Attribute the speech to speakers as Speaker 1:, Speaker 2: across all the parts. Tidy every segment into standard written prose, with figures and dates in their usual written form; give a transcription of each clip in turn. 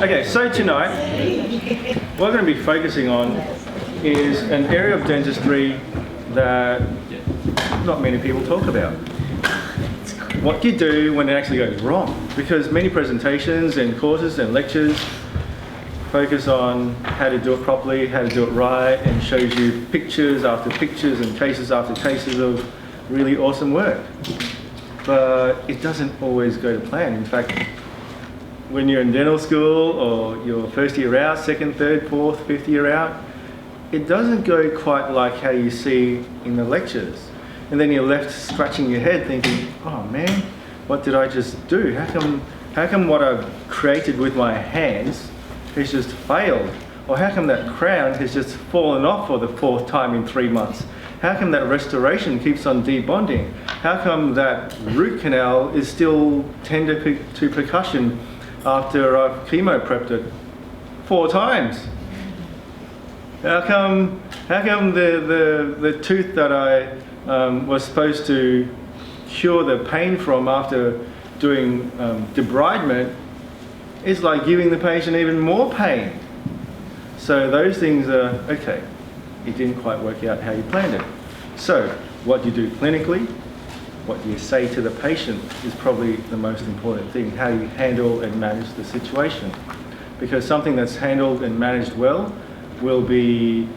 Speaker 1: Okay, so tonight, what we're going to be focusing on is an area of dentistry that not many people talk about. What you do when it actually goes wrong. Because many presentations and courses and lectures focus on how to do it properly, how to do it right, and shows you pictures after pictures and cases after cases of really awesome work. But it doesn't always go to plan. In fact, when you're in dental school or your first year out, second, third, fourth, fifth year out, it doesn't go quite like how you see in the lectures. And then you're left scratching your head thinking, oh man, what did I just do? How come what I've created with my hands has just failed? Or how come that crown has just fallen off for the fourth time in 3 months? How come that restoration keeps on debonding? How come that root canal is still tender to percussion after I've chemo prepped it 4 times? How come the tooth that I was supposed to cure the pain from after doing debridement is like giving the patient even more pain? So those things are, okay, it didn't quite work out how you planned it. So what you do clinically, what you say to the patient is probably the most important thing, how you handle and manage the situation. Because something that's handled and managed well will be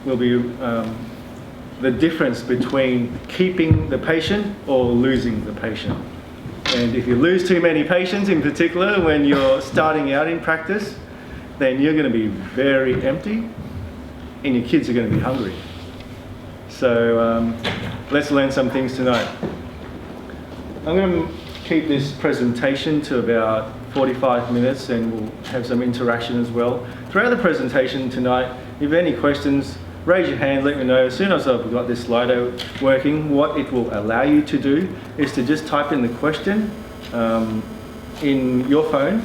Speaker 1: the difference between keeping the patient or losing the patient. And if you lose too many patients in particular when you're starting out in practice, then you're going to be very empty and your kids are going to be hungry. So let's learn some things tonight. I'm going to keep this presentation to about 45 minutes and we'll have some interaction as well. Throughout the presentation tonight, if you have any questions, raise your hand, let me know. As soon as I've got this Slido working, what it will allow you to do is to just type in the question in your phone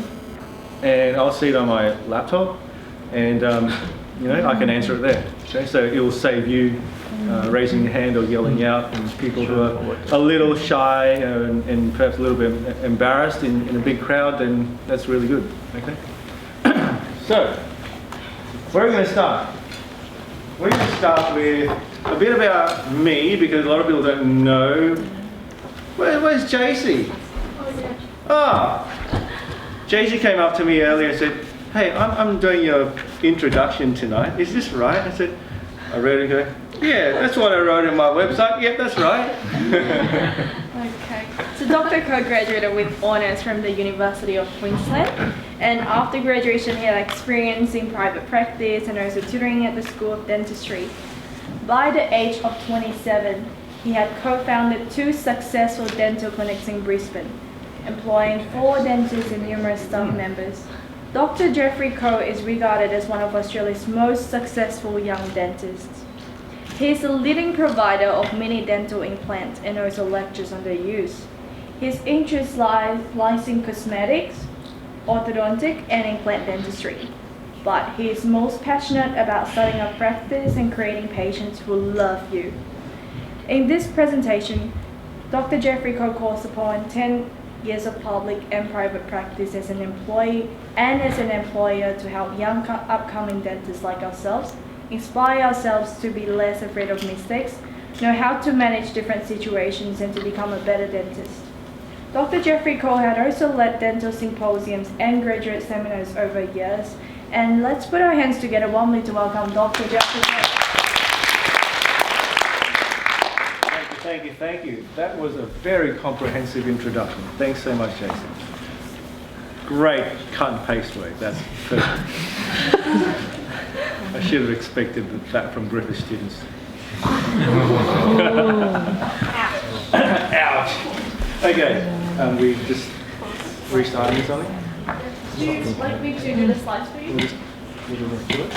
Speaker 1: and I'll see it on my laptop and you know, I can answer it there. Okay? So it will save you raising your hand or yelling out, and people who are a little shy and perhaps a little bit embarrassed in a big crowd, then that's really good. Okay? So, where are we going to start? We're going to start with a bit about me, because a lot of people don't know. Where's JC? Ah, JC came up to me earlier and said, hey, I'm doing your introduction tonight. Is this right? I said, I read it and go, yeah, that's what I wrote on my website. Yep, that's right.
Speaker 2: Okay. So Dr. Kho graduated with honours from the University of Queensland, and after graduation he had experience in private practice and also tutoring at the School of Dentistry. By the age of 27, he had co-founded 2 successful dental clinics in Brisbane, employing 4 dentists and numerous staff members. Dr. Jeffrey Kho is regarded as one of Australia's most successful young dentists. He is a leading provider of mini dental implants and also lectures on their use. His interests lies in cosmetics, orthodontic and implant dentistry. But he is most passionate about starting a practice and creating patients who love you. In this presentation, Dr. Jeffrey Kho calls upon 10 years of public and private practice as an employee and as an employer to help young upcoming dentists like ourselves inspire ourselves to be less afraid of mistakes, know how to manage different situations and to become a better dentist. Dr. Jeffrey Kho had also led dental symposiums and graduate seminars over years, and let's put our hands together warmly to welcome Dr. Jeffrey Kho.
Speaker 1: Thank you. That was a very comprehensive introduction. Thanks so much, Jason. Great cut and paste work. That's perfect. I should have expected that from Griffith students. Ouch. Okay, we just restarting something.
Speaker 2: Do you like me to do the slides for you?
Speaker 1: We'll just do it.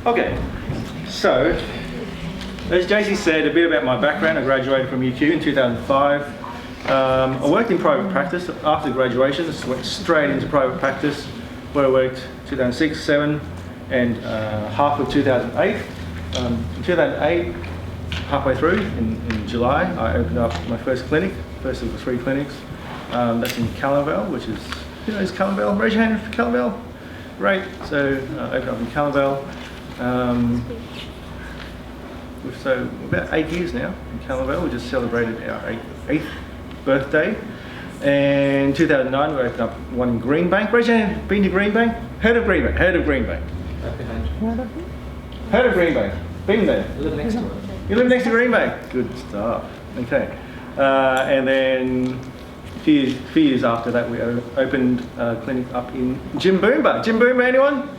Speaker 1: Okay, so as JC said, a bit about my background. I graduated from UQ in 2005. I worked in private practice after graduation, just went straight into private practice, where I worked 2006, 7 and half of 2008. In 2008, halfway through, in July, I opened up my first clinic, first of the 3 clinics. That's in Callanvale, which is, who knows Callanvale? Raise your hand for Callanvale. Great. So open up in Callanvale. So about 8 years now in Callanvale. We just celebrated our eighth birthday. And 2009 we opened up one in Greenbank. Raise your hand. Been to Greenbank? Heard of Greenbank? Heard of Greenbank? Heard of Greenbank? Been there?
Speaker 3: I live next to it.
Speaker 1: You live next to Greenbank? Good stuff. Okay. And then a few years after that we opened a clinic up in Jimboomba. Jimboomba, anyone?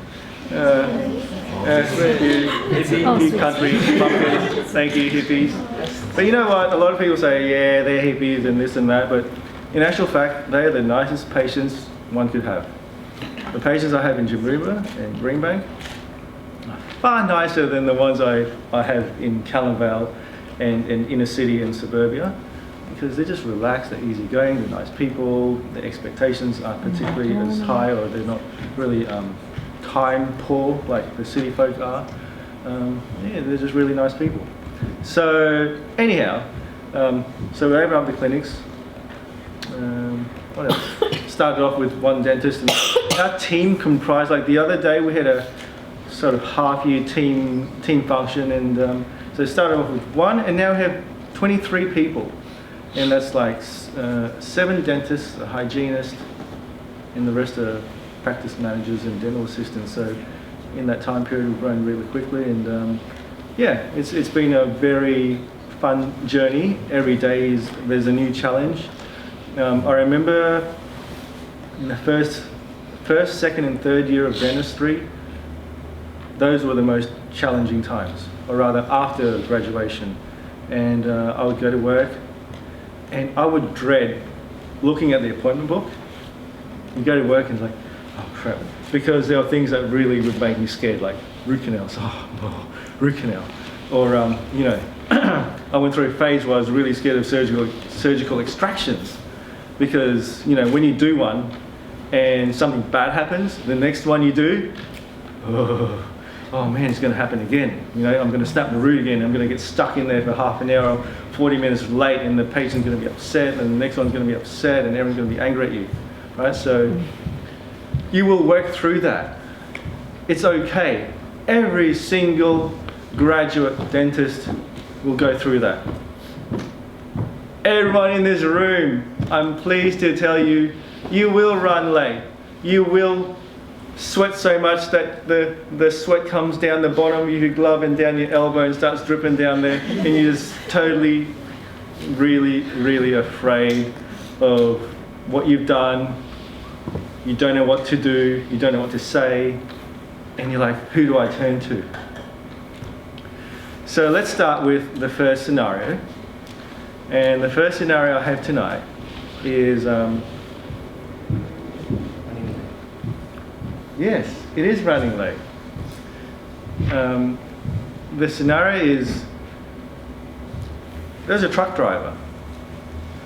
Speaker 1: You country bumpkins. Thank you, hippies. But you know what? A lot of people say, yeah, they're hippies and this and that, but in actual fact, they are the nicest patients one could have. The patients I have in Jimboomba and Greenbank are far nicer than the ones I have in Callanvale and inner city and suburbia, because they're just relaxed, they're easygoing, they're nice people, their expectations aren't particularly as high, or they're not really time poor like the city folk are. Yeah, they're just really nice people. So anyhow, so we opened up the clinics. What else? Started off with one dentist, and our team comprised, like the other day we had a sort of half-year team function, and so it started off with one, and now we have 23 people, and that's like 7 dentists, a hygienist, and the rest are practice managers and dental assistants. So in that time period we've grown really quickly, and yeah, it's been a very fun journey. Every day there's a new challenge. I remember in the first, second and third year of dentistry, those were the most challenging times, or rather after graduation. And I would go to work and I would dread looking at the appointment book. You go to work and it's like, oh crap, because there are things that really would make me scared, like root canals, root canal. Or, you know, I went through a phase where I was really scared of surgical extractions, because, you know, when you do one and something bad happens, the next one you do, oh man, it's going to happen again. You know, I'm going to snap the root again. I'm going to get stuck in there for half an hour, 40 minutes late, and the patient's going to be upset, and the next one's going to be upset, and everyone's going to be angry at you, right? So you will work through that. It's okay. Every single graduate dentist will go through that. Everyone in this room, I'm pleased to tell you, you will run late. You will sweat so much that the sweat comes down the bottom of your glove and down your elbow and starts dripping down there, and you're just totally, really, really afraid of what you've done. You don't know what to do, you don't know what to say, and you're like, who do I turn to? So let's start with the first scenario. And the first scenario I have tonight is, yes, it is running late. The scenario is, there's a truck driver.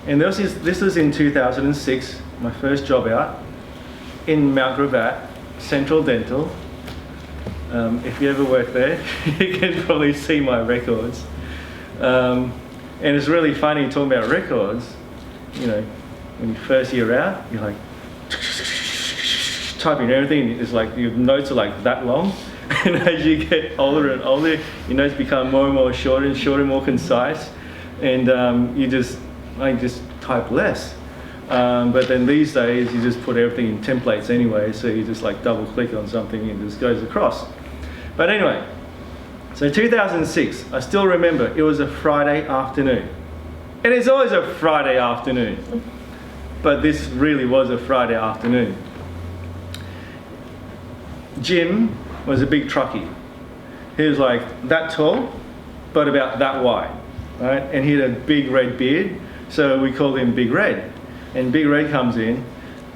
Speaker 1: And this is in 2006, my first job out in Mount Gravatt, Central Dental. If you ever work there, you can probably see my records. And it's really funny talking about records. You know, when you first year out, you're like typing everything. It's like your notes are like that long, and as you get older and older, your notes become more and more shorter and shorter, more concise, and I just type less. But then these days, you just put everything in templates anyway, so you just like double click on something and it just goes across. But anyway. So 2006, I still remember, it was a Friday afternoon. And it's always a Friday afternoon. But this really was a Friday afternoon. Jim was a big truckie. He was like that tall, but about that wide, right? And he had a big red beard, so we called him Big Red. And Big Red comes in,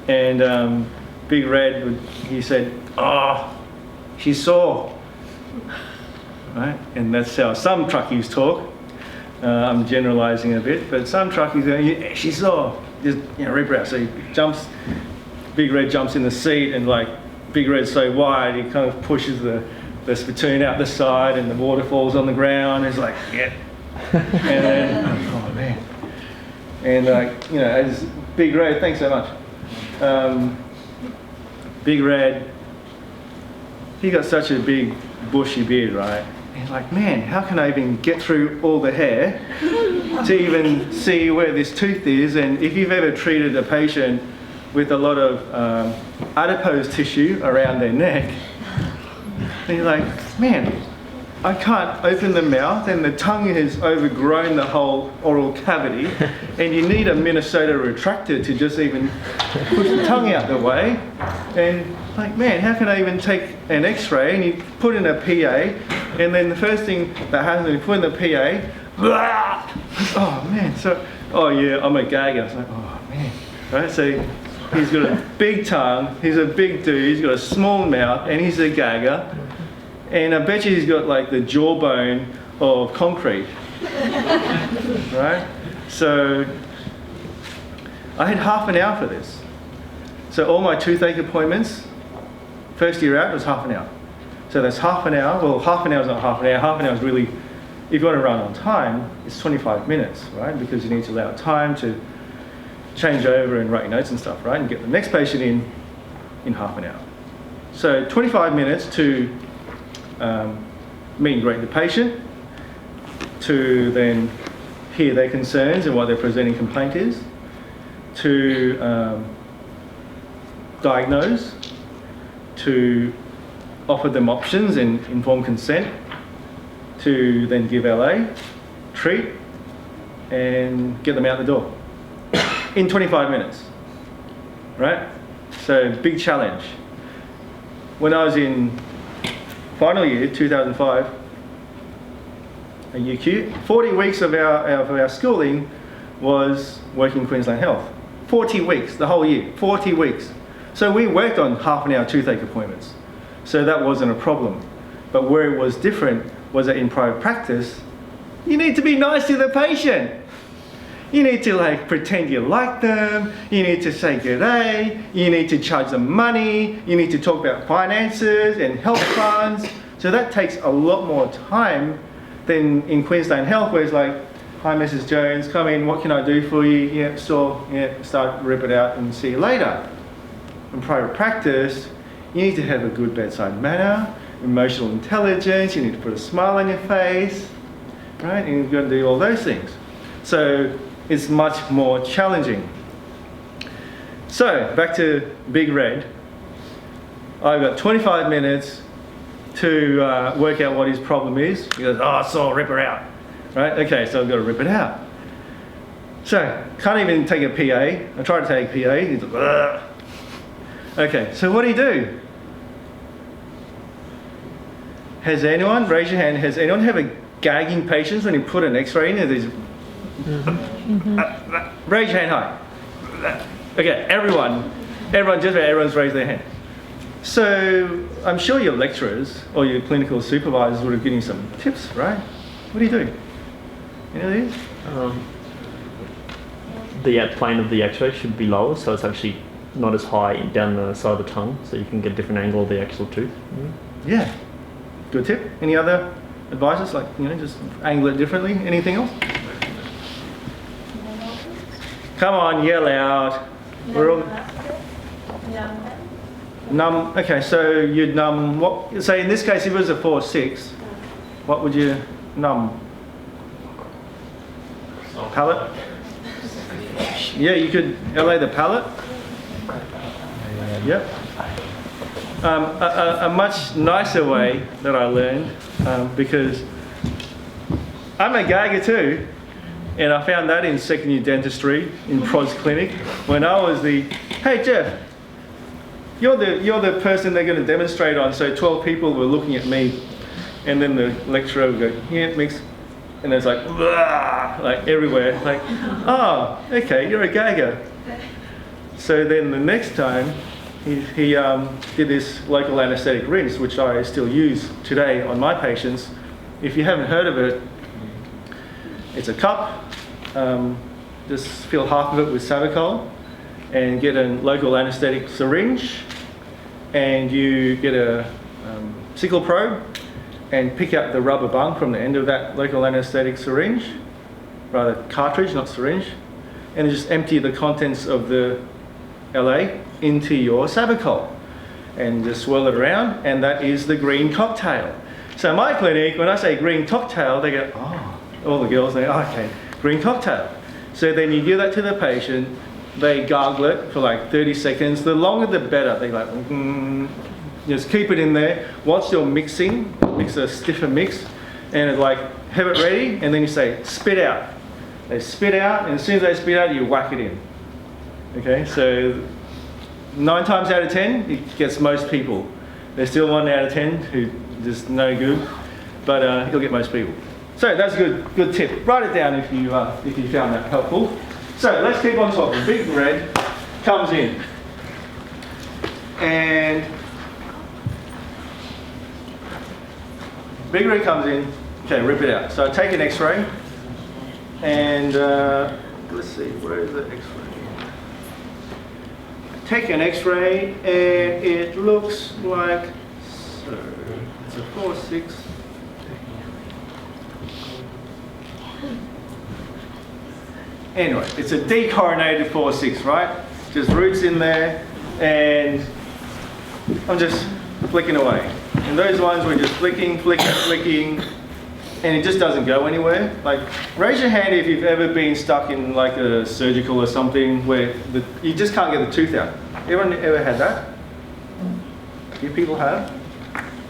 Speaker 1: and Big Red, he said, oh, she's sore. Right? And that's how some truckies talk. I'm generalising a bit, but some truckies go, yeah, she's sore. Just, you know, rip her out. So he jumps, Big Red jumps in the seat, and like Big Red's so wide, he kind of pushes the spittoon out the side, and the water falls on the ground. He's like, yeah. And then, oh man. And like, you know, as Big Red, thanks so much. Big Red, he got such a big bushy beard, right? And like, man, how can I even get through all the hair to even see where this tooth is? And if you've ever treated a patient with a lot of adipose tissue around their neck, then you're like, man, I can't open the mouth and the tongue has overgrown the whole oral cavity and you need a Minnesota retractor to just even push the tongue out the way. And like, man, how can I even take an x-ray and you put in a PA and then the first thing that happens when you put in the PA, blah! Oh man, so, oh yeah, I'm a gagger. It's like, oh man, right? So he's got a big tongue, he's a big dude, he's got a small mouth and he's a gagger. And I bet you he's got like the jawbone of concrete, right? So I had half an hour for this. So all my toothache appointments, first year out was half an hour. So that's half an hour. Well, half an hour is not half an hour. Half an hour is really, if you want to run on time, it's 25 minutes, right? Because you need to allow time to change over and write your notes and stuff, right? And get the next patient in half an hour. So 25 minutes to meet and greet the patient, to then hear their concerns and what their presenting complaint is, to diagnose, to offer them options and informed consent, to then give LA, treat, and get them out the door in 25 minutes, right? So big challenge. When I was in final year, 2005, at UQ, 40 weeks of our schooling was working Queensland Health. 40 weeks, the whole year, 40 weeks. So we worked on half an hour toothache appointments. So that wasn't a problem. But where it was different was that in private practice, you need to be nice to the patient. You need to like pretend you like them, you need to say good day, you need to charge them money, you need to talk about finances and health funds. So that takes a lot more time than in Queensland Health where it's like, hi Mrs. Jones, come in, what can I do for you? Yeah, so, yeah, start, rip it out and see you later. In private practice, you need to have a good bedside manner, emotional intelligence, you need to put a smile on your face, right? And you've got to do all those things. So it's much more challenging. So back to Big Red. I've got 25 minutes to work out what his problem is. He goes, oh, so rip her out. Right, okay, so I've got to rip it out. So, can't even take a PA. I tried to take a PA, he's like, ugh. Okay, so what do? Has anyone, raise your hand, has anyone have a gagging patients when you put an x-ray in? These, raise your hand high. Okay, everyone, just about everyone's raised their hand. So, I'm sure your lecturers or your clinical supervisors would have given you some tips, right? What do you do? You know these?
Speaker 3: The plane of the x-ray should be lower, so it's actually not as high down the side of the tongue, so you can get a different angle of the actual tooth.
Speaker 1: Yeah, good tip. Any other advices, like, you know, just angle it differently? Anything else? Come on, yell out. We're all numb. Okay, so you'd numb what? Say in this case, if it was a 4-6, what would you numb? Palate? Yeah, you could LA the palate. Yep. A much nicer way that I learned, because I'm a gagger too, and I found that in second year dentistry in Prod's clinic when I was the, hey Jeff, you're the person they're going to demonstrate on. So 12 people were looking at me, and then the lecturer would go, yeah, mix. And it's like, like everywhere, like, oh, okay, you're a gagger. So then the next time, he did this local anaesthetic rinse, which I still use today on my patients. If you haven't heard of it, it's a cup, just fill half of it with Savicol, and get a local anaesthetic syringe, and you get a sickle probe, and pick up the rubber bung from the end of that local anaesthetic syringe, rather cartridge, not syringe, and just empty the contents of the LA into your Savicol and just swirl it around, and that is the green cocktail. So my clinic, when I say green cocktail, they go, oh, all the girls, they go, oh, okay, green cocktail. So then you give that to the patient, they gargle it for like 30 seconds. The longer the better. They like, just keep it in there. Whilst you're mixing, mix a stiffer mix, and it's like, have it ready, and then you say, spit out. They spit out, and as soon as they spit out, you whack it in. Okay, so 9 times out of 10, it gets most people. There's still 1 out of 10 who just no good, but it'll get most people. So that's a good tip. Write it down if you found that helpful. So let's keep on talking. Big red comes in, and big red comes in. Okay, rip it out. So take an X-ray, and let's see, where is the X-ray? Take an X-ray, and it looks like so. It's a 4-6. Anyway, it's a decoronated 4-6, right? Just roots in there, and I'm just flicking away. And those ones we're just flicking, and it just doesn't go anywhere. Like, raise your hand if you've ever been stuck in like a surgical or something where you just can't get the tooth out. Everyone ever had that? You people have?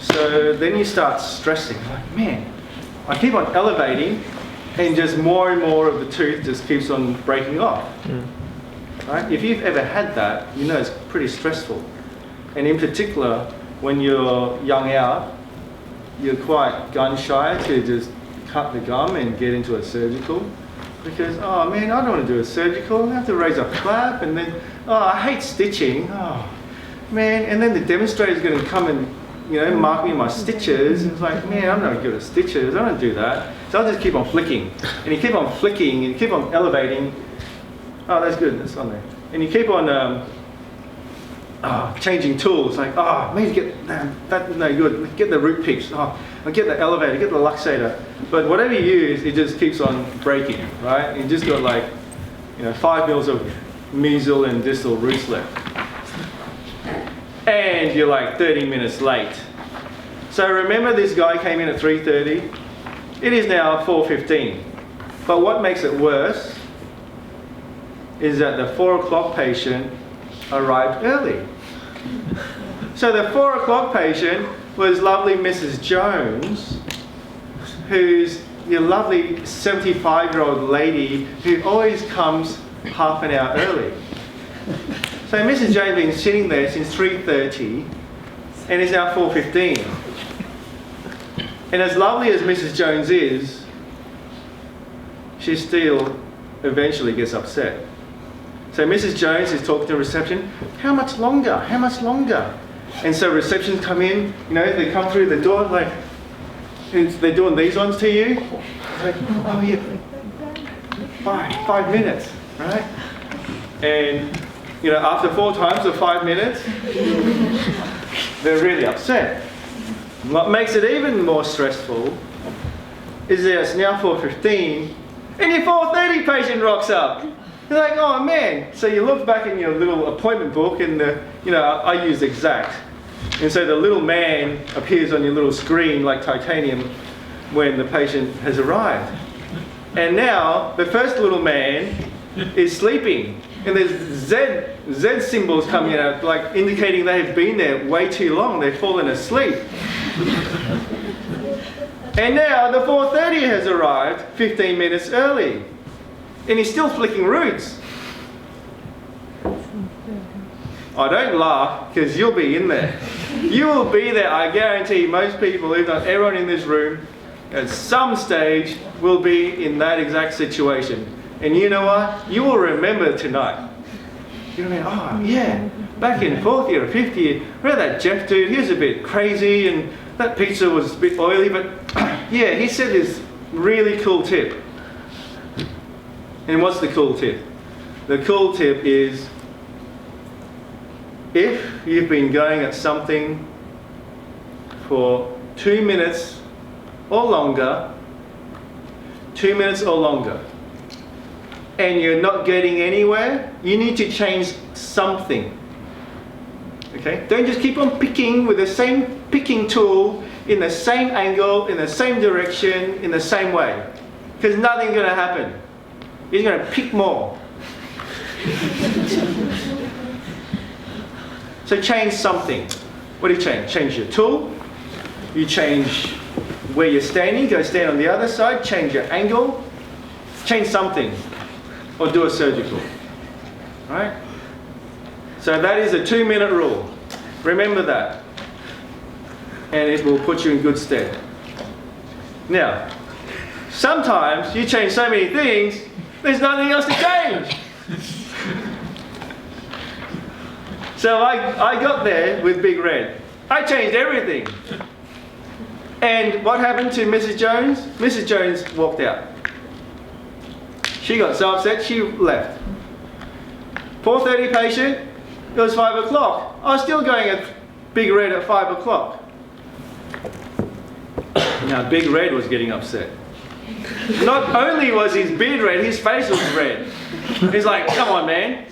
Speaker 1: So then you start stressing, like, man, I keep on elevating, and just more and more of the tooth just keeps on breaking off. Right? If you've ever had that, you know it's pretty stressful. And in particular, when you're young out, you're quite gun shy to just cut the gum and get into a surgical. Because, oh man, I don't want to do a surgical. I have to raise a flap, and then, oh, I hate stitching. Oh man, and then the demonstrator's going to come and, you know, mark me my stitches. It's like, man, I'm not good at stitches. I don't do that. So I'll just keep on flicking. And you keep on flicking, and you keep on elevating. Oh, that's good. That's on there. And you keep on changing tools. Like, oh, maybe get that's no good. Get the root picks. Oh, I'll get the elevator. Get the luxator. But whatever you use, it just keeps on breaking, right? You just got like, 5 mils of mesial and distal roots left. And you're like 30 minutes late. So remember, this guy came in at 3:30. It is now 4:15. But what makes it worse is that the 4 o'clock patient arrived early. So the 4 o'clock patient was lovely Mrs. Jones, who's your lovely 75-year-old lady who always comes half an hour early. So Mrs. Jones has been sitting there since 3:30, and it's now 4:15. And as lovely as Mrs. Jones is, she still eventually gets upset. So Mrs. Jones is talking to reception, how much longer? How much longer? And so receptions come in, they come through the door, like, they're doing these ones to you. It's like, oh yeah, 5 minutes, right? And after 4 times of 5 minutes, they're really upset. What makes it even more stressful is that it's now 4:15 and your 4:30 patient rocks up. You're like, oh man. So you look back in your little appointment book, and I use Exact. And so the little man appears on your little screen like titanium when the patient has arrived. And now the first little man is sleeping. And there's Z symbols coming out, like indicating they have been there way too long. They've fallen asleep. And now the 4:30 has arrived 15 minutes early. And he's still flicking roots. I don't laugh, because you'll be in there. You will be there. I guarantee most people, if not everyone in this room, at some stage will be in that exact situation. And you know what? You will remember tonight. You know what I mean? Oh yeah, back in 4th year or 5th year, remember that Jeff dude? He was a bit crazy, and that pizza was a bit oily, but yeah, he said this really cool tip. And what's the cool tip? The cool tip is, if you've been going at something for 2 minutes or longer, and you're not getting anywhere, you need to change something. Okay? Don't just keep on picking with the same picking tool in the same angle, in the same direction, in the same way. Because nothing's going to happen. You're going to pick more. So change something. What do you change? Change your tool. You change where you're standing. Go stand on the other side. Change your angle. Change something. Or do a surgical. Right? So that is a 2-minute rule. Remember that. And it will put you in good stead. Now, sometimes you change so many things, there's nothing else to change. So I got there with Big Red. I changed everything. And what happened to Mrs. Jones? Mrs. Jones walked out. She got so upset, she left. 4:30 patient, it was 5 o'clock. I was still going at Big Red at 5 o'clock. Now Big Red was getting upset. Not only was his beard red, his face was red. He's like, come on man,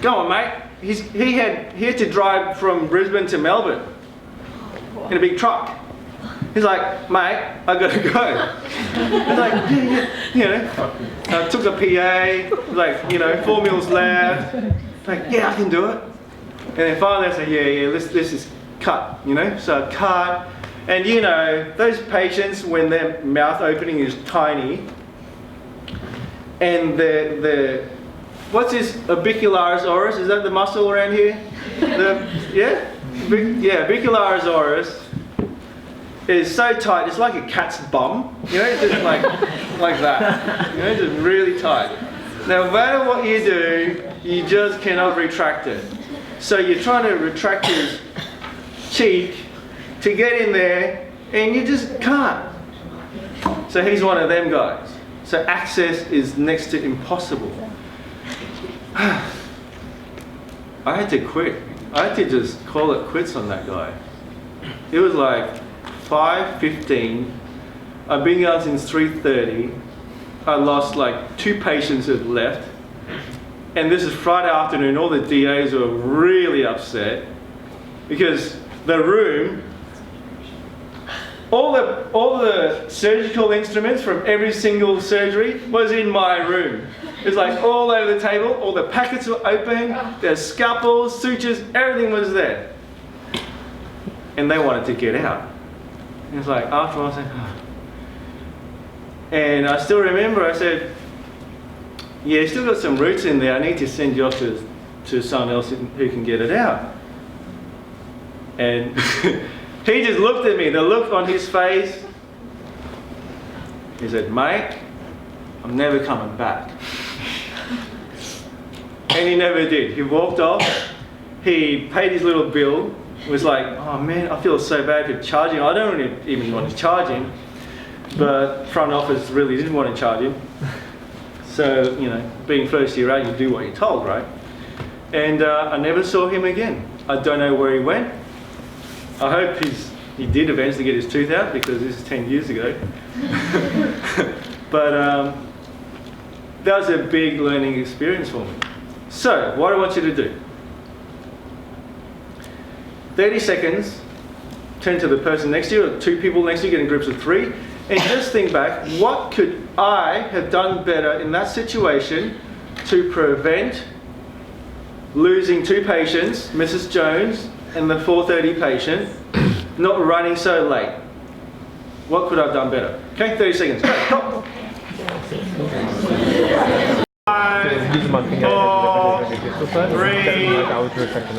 Speaker 1: come on mate. He had to drive from Brisbane to Melbourne in a big truck. He's like, mate, I gotta go. He's like, yeah. You know, I took a PA, like, you know, 4 meals left. Like, yeah, I can do it. And then finally I said, yeah, this is cut, you know. So I cut, and you know, those patients when their mouth opening is tiny, and the what's this orbicularis oris? Is that the muscle around here? Yeah, orbicularis oris is so tight. It's like a cat's bum. You know, it's just like that. You know, just really tight. Now, no matter what you do, you just cannot retract it. So you're trying to retract his cheek to get in there, and you just can't. So he's one of them guys. So access is next to impossible. I had to quit. I had to just call it quits on that guy. It was like 5:15. I've been out since 3:30. I lost like 2 patients that left. And this is Friday afternoon. All the DAs were really upset because the room, all the surgical instruments from every single surgery was in my room. It was like all over the table. All the packets were open. There's scalpels, sutures, everything was there. And they wanted to get out. And it's like after I said, oh. And I still remember I said, yeah, you still got some roots in there. I need to send you off to someone else who can get it out. And he just looked at me, the look on his face. He said, mate, I'm never coming back. And he never did. He walked off. He paid his little bill. Was like, oh man, I feel so bad for charging. I don't really even want to charge him. But front office really didn't want to charge him. So, you know, being first year out, you do what you're told, right? And I never saw him again. I don't know where he went. I hope he did eventually get his tooth out because this is 10 years ago. But that was a big learning experience for me. So, what I want you to do. 30 seconds, turn to the person next to you, or 2 people next to you, get in groups of 3, and just think back, what could I have done better in that situation to prevent losing 2 patients, Mrs. Jones and the 4:30 patient, not running so late? What could I have done better? Okay, 30 seconds. Go. 5, 4, 3,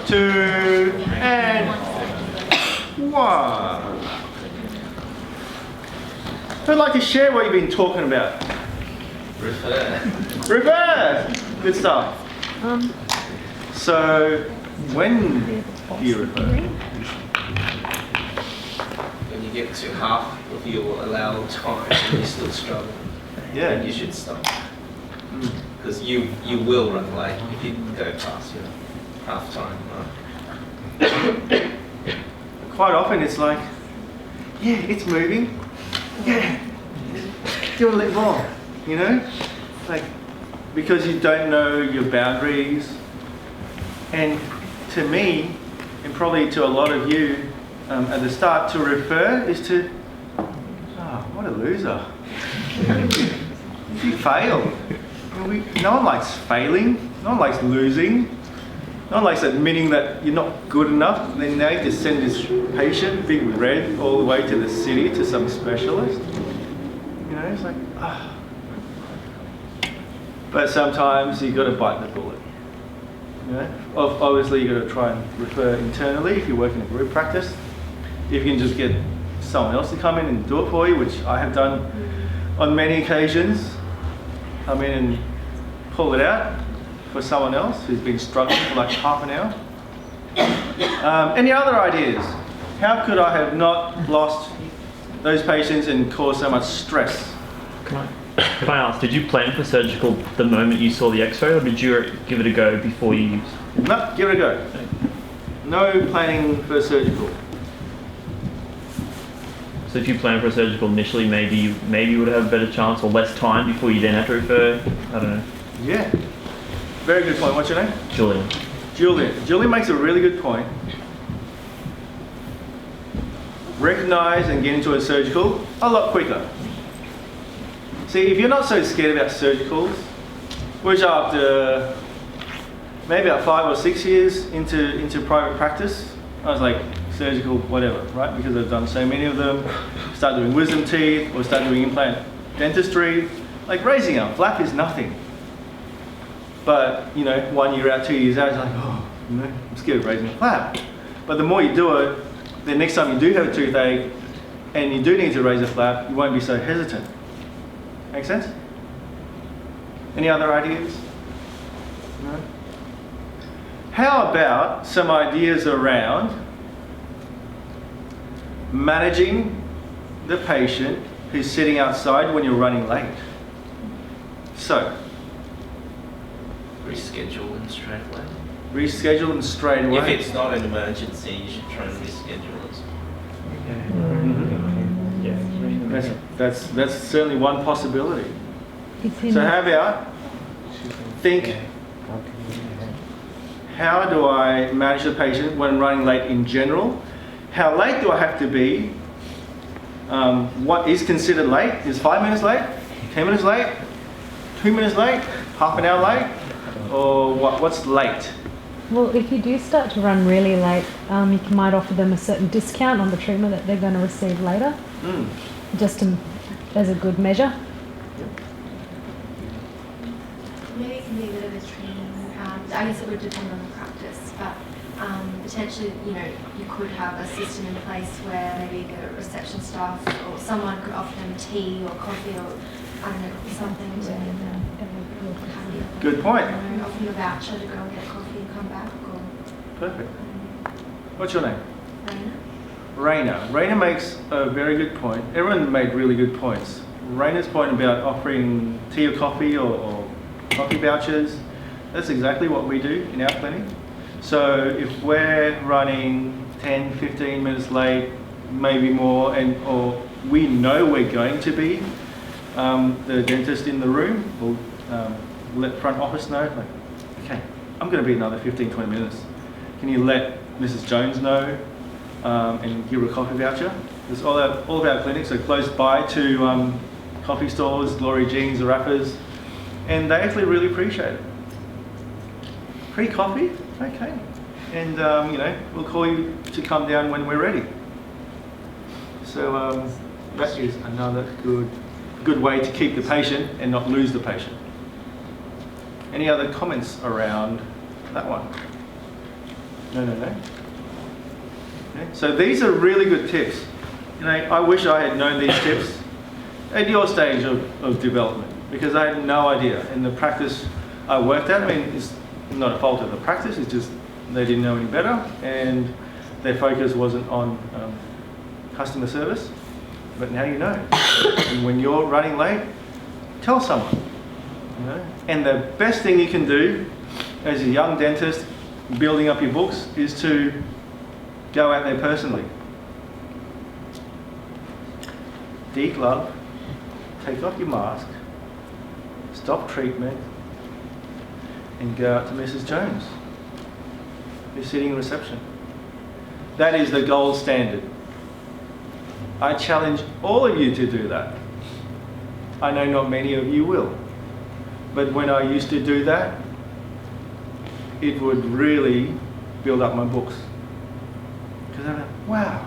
Speaker 1: 2, and 1. I'd like to share what you've been talking about. Reverse! Good stuff. So, when do you refer?
Speaker 4: When you get to half of your allowed time and you still struggle,
Speaker 1: Yeah.
Speaker 4: then you should stop. Because you will run late if you go past your half time, right?
Speaker 1: Quite often it's like, yeah, it's moving. Yeah, do a little more, you know? Like, because you don't know your boundaries. And to me, and probably to a lot of you at the start, to refer is to, oh, what a loser. You failed. No one likes failing. No one likes losing. No one likes admitting that you're not good enough. Then now you just send this patient, big red, all the way to the city to some specialist. You know, it's like, ah. But sometimes you got to bite the bullet. You know, obviously you got to try and refer internally if you work in a group practice. If you can just get someone else to come in and do it for you, which I have done on many occasions. Come in and pull it out for someone else who's been struggling for like half an hour. Any other ideas? How could I have not lost those patients and caused so much stress?
Speaker 3: Can I ask, did you plan for surgical the moment you saw the x-ray, or did you give it a go before you used?
Speaker 1: No, give it a go. No planning for surgical.
Speaker 3: So if you plan for a surgical initially, maybe you would have a better chance or less time before you then have to refer. I don't know.
Speaker 1: Yeah. Very good point. What's your name?
Speaker 3: Julian.
Speaker 1: Julian makes a really good point. Recognise and get into a surgical a lot quicker. See, if you're not so scared about surgicals, which after maybe about 5 or 6 years into private practice, I was like, surgical, whatever, right? Because I've done so many of them. Start doing wisdom teeth or start doing implant dentistry. Like raising a flap is nothing. But, you know, 1 year out, 2 years out, it's like, oh, you know, I'm scared of raising a flap. But the more you do it, the next time you do have a toothache and you do need to raise a flap, you won't be so hesitant. Make sense? Any other ideas? No? How about some ideas around managing the patient who's sitting outside when you're running late? So,
Speaker 4: Reschedule them straight away.
Speaker 1: reschedule them straight away.
Speaker 4: If it's not an emergency, you should try and reschedule it.
Speaker 1: That's certainly one possibility. So how about think, how do I manage the patient when running late in general? How late do I have to be? What is considered late? Is 5 minutes late? 10 minutes late? 2 minutes late? Half an hour late? Or what's late?
Speaker 5: Well, if you do start to run really late, you might offer them a certain discount on the treatment that they're going to receive later, just as a good measure.
Speaker 6: Maybe it can be a bit of a training. I guess it would depend on the practice, but potentially, you know, you could have a system in place where maybe the reception staff or someone could offer them tea or coffee or I don't know, something to have
Speaker 1: Good point.
Speaker 6: You know, offer them a voucher to go and get coffee and come back. Or,
Speaker 1: Perfect. What's your name?
Speaker 6: Raina?
Speaker 1: Raina makes a very good point. Everyone made really good points. Raina's point about offering tea or coffee or coffee vouchers, that's exactly what we do in our clinic. So if we're running 10, 15 minutes late, maybe more, or we know we're going to be, the dentist in the room will let front office know, like, okay, I'm going to be another 15, 20 minutes. Can you let Mrs. Jones know and give her a coffee voucher? Because all of our clinics are close by to coffee stores, Glory Jeans, Rappers, and they actually really appreciate it. Free coffee? Okay. And, you know, we'll call you to come down when we're ready. So that is another good way to keep the patient and not lose the patient. Any other comments around that one? No. Okay. So these are really good tips. You know, I wish I had known these tips at your stage of development, because I had no idea. In the practice I worked at, I mean, it's not a fault of the practice, it's just they didn't know any better and their focus wasn't on customer service. But now you know. And when you're running late, tell someone. You know? And the best thing you can do as a young dentist building up your books is to go out there personally. Deglove, take off your mask, stop treatment, and go out to Mrs. Jones, who's sitting in reception. That is the gold standard. I challenge all of you to do that. I know not many of you will, but when I used to do that, it would really build up my books. Because I went, wow,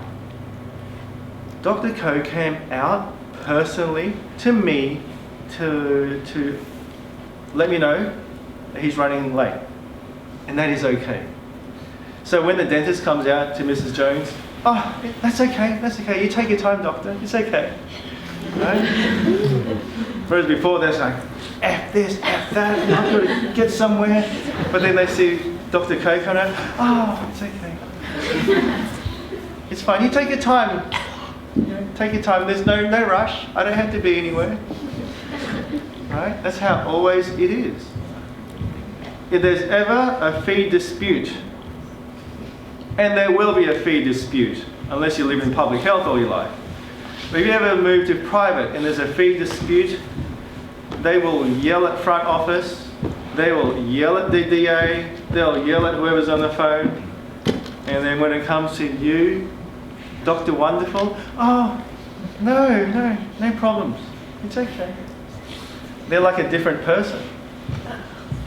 Speaker 1: Dr. Kho came out personally to me to let me know that he's running late, and that is okay. So when the dentist comes out to Mrs. Jones, oh, that's okay, you take your time, doctor, it's okay. Right? Whereas before they're like, F this, F that, I've got to get somewhere. But then they see Dr. Kho come out, oh, it's okay. It's fine, you take your time. Take your time, there's no rush, I don't have to be anywhere. Right? That's how always it is. If there's ever a fee dispute, and there will be a fee dispute, unless you live in public health all your life. But if you ever move to private and there's a fee dispute, they will yell at front office, they will yell at the DA, they'll yell at whoever's on the phone, and then when it comes to you, Dr. Wonderful, oh, no problems, it's okay. They're like a different person.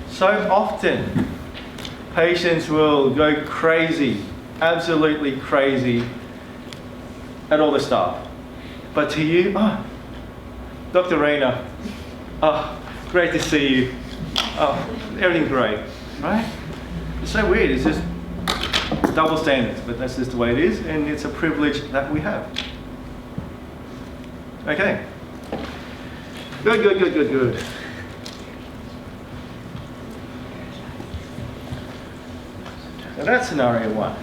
Speaker 1: So often, patients will go crazy, absolutely crazy at all the staff. But to you, oh, Dr. Rayner, oh, great to see you. Oh, everything's great, right? It's so weird, it's just double standards, but that's just the way it is, and it's a privilege that we have. Okay. Good. So that's scenario one.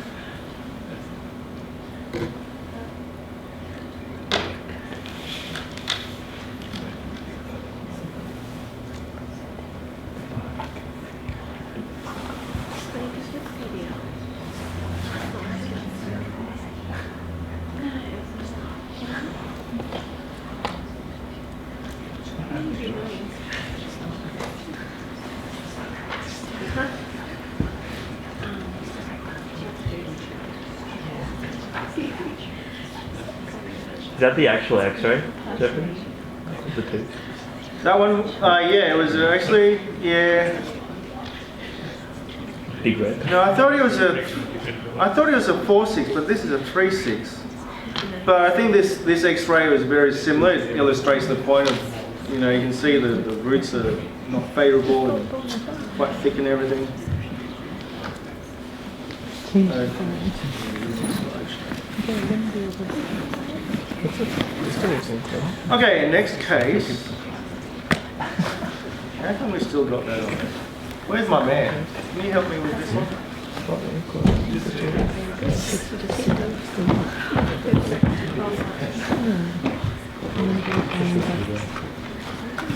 Speaker 3: Is that the actual X-ray, Jeffrey? The tooth?
Speaker 1: That one, yeah, it was actually, yeah.
Speaker 3: Big red.
Speaker 1: No, I thought it was a 4/6, but this is a 3/6. But I think this X-ray was very similar. It illustrates the point of, you know, you can see the roots are not favourable and quite thick and everything. Okay, next case. How come we still got that on there? Where's my man? Can you help me with this one?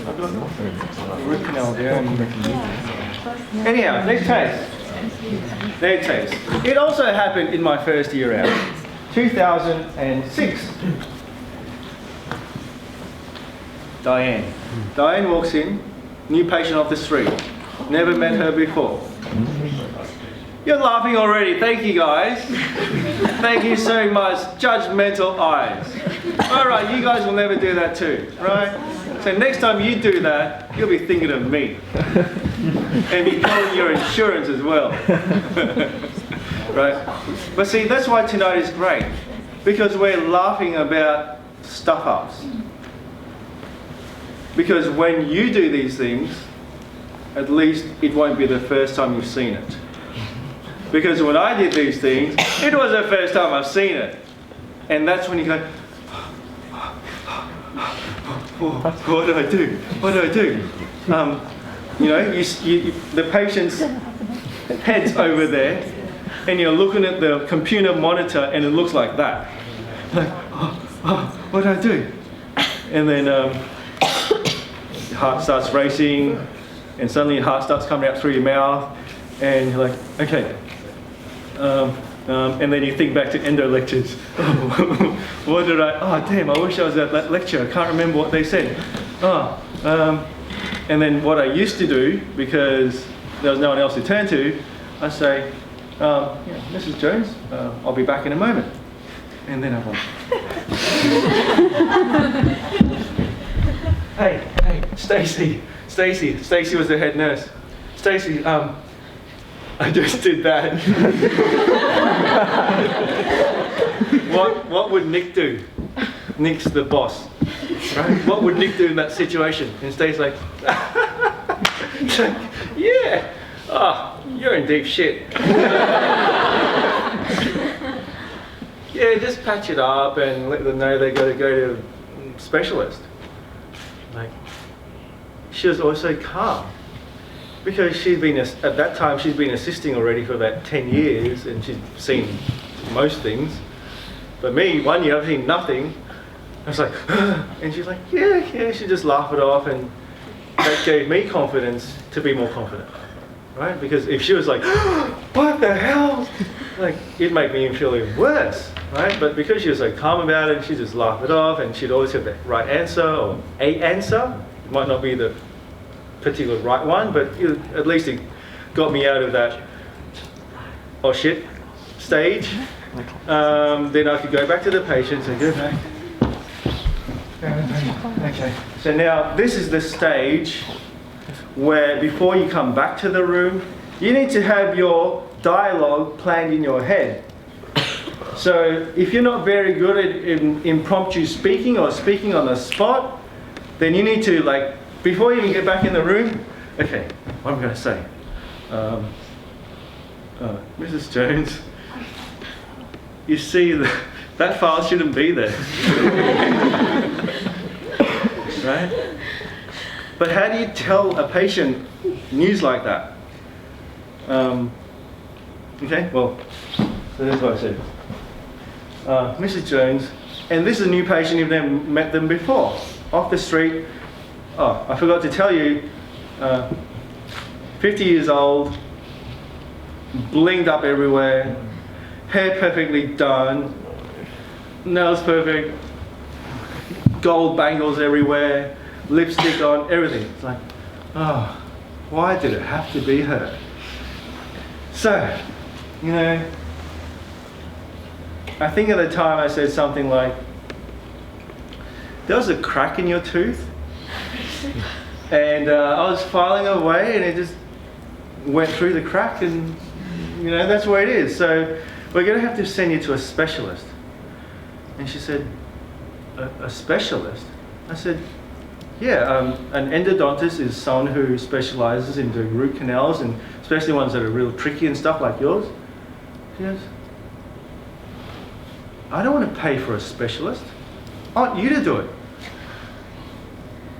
Speaker 1: I've got a root canal there. Anyhow, next case. Next case. It also happened in my first year out, 2006. Diane walks in, new patient off the street. Never met her before. You're laughing already. Thank you, guys. Thank you so much. Judgmental eyes. All right, you guys will never do that too, right? So next time you do that, you'll be thinking of me. And be calling your insurance as well. Right? But see, that's why tonight is great. Because we're laughing about stuff-ups. Because when you do these things, at least it won't be the first time you've seen it. Because when I did these things, it was the first time I've seen it. And that's when you go, what do I do? What do I do? You know, the patient's head's over there, and you're looking at the computer monitor, and it looks like that. Like, what do I do? And then your heart starts racing, and suddenly your heart starts coming out through your mouth, and you're like, okay. And then you think back to endo lectures. What did oh damn, I wish I was at that lecture. I can't remember what they said. And then what I used to do, because there was no one else to turn to, I say, yeah, Mrs. Jones, I'll be back in a moment. And then I'm like, hey, Stacey was the head nurse. Stacey, I just did that. What would Nick do? Nick's the boss, right? What would Nick do in that situation? And Stacey's like, yeah, you're in deep shit. Yeah, just patch it up and let them know they got to go to a specialist. Like, she was also calm because she'd been, at that time, she'd been assisting already for about 10 years and she'd seen most things. But me, 1 year, I've seen nothing. I was like, and she's like, yeah, she just laughed it off, and that gave me confidence to be more confident, right? Because if she was like, what the hell? Like, it'd make me feel even worse, right? But because she was so calm about it, she just laughed it off, and she'd always have the right answer, or a answer. It might not be the particular right one, but at least it got me out of that, oh shit, stage. Then I could go back to the patient and go back. Okay, so now this is the stage where before you come back to the room, you need to have your dialogue planned in your head. So if you're not very good at impromptu speaking or speaking on the spot, then you need to, like, before you even get back in the room, okay, what am I going to say? Mrs. Jones, you see that file shouldn't be there. Right? But how do you tell a patient news like that? Okay, well, so that's what I said. Mrs. Jones, and this is a new patient, you've never met them before. Off the street, oh, I forgot to tell you, 50 years old, blinged up everywhere, hair perfectly done, nails perfect, gold bangles everywhere, lipstick on, everything. It's like, oh, why did it have to be her? So, you know, I think at the time I said something like, there was a crack in your tooth, and I was filing away and it just went through the crack, and you know, that's where it is. So we're going to have to send you to a specialist. And she said, a specialist? I said, yeah, an endodontist is someone who specializes in doing root canals, and especially ones that are real tricky and stuff like yours. She goes, I don't want to pay for a specialist. I want you to do it.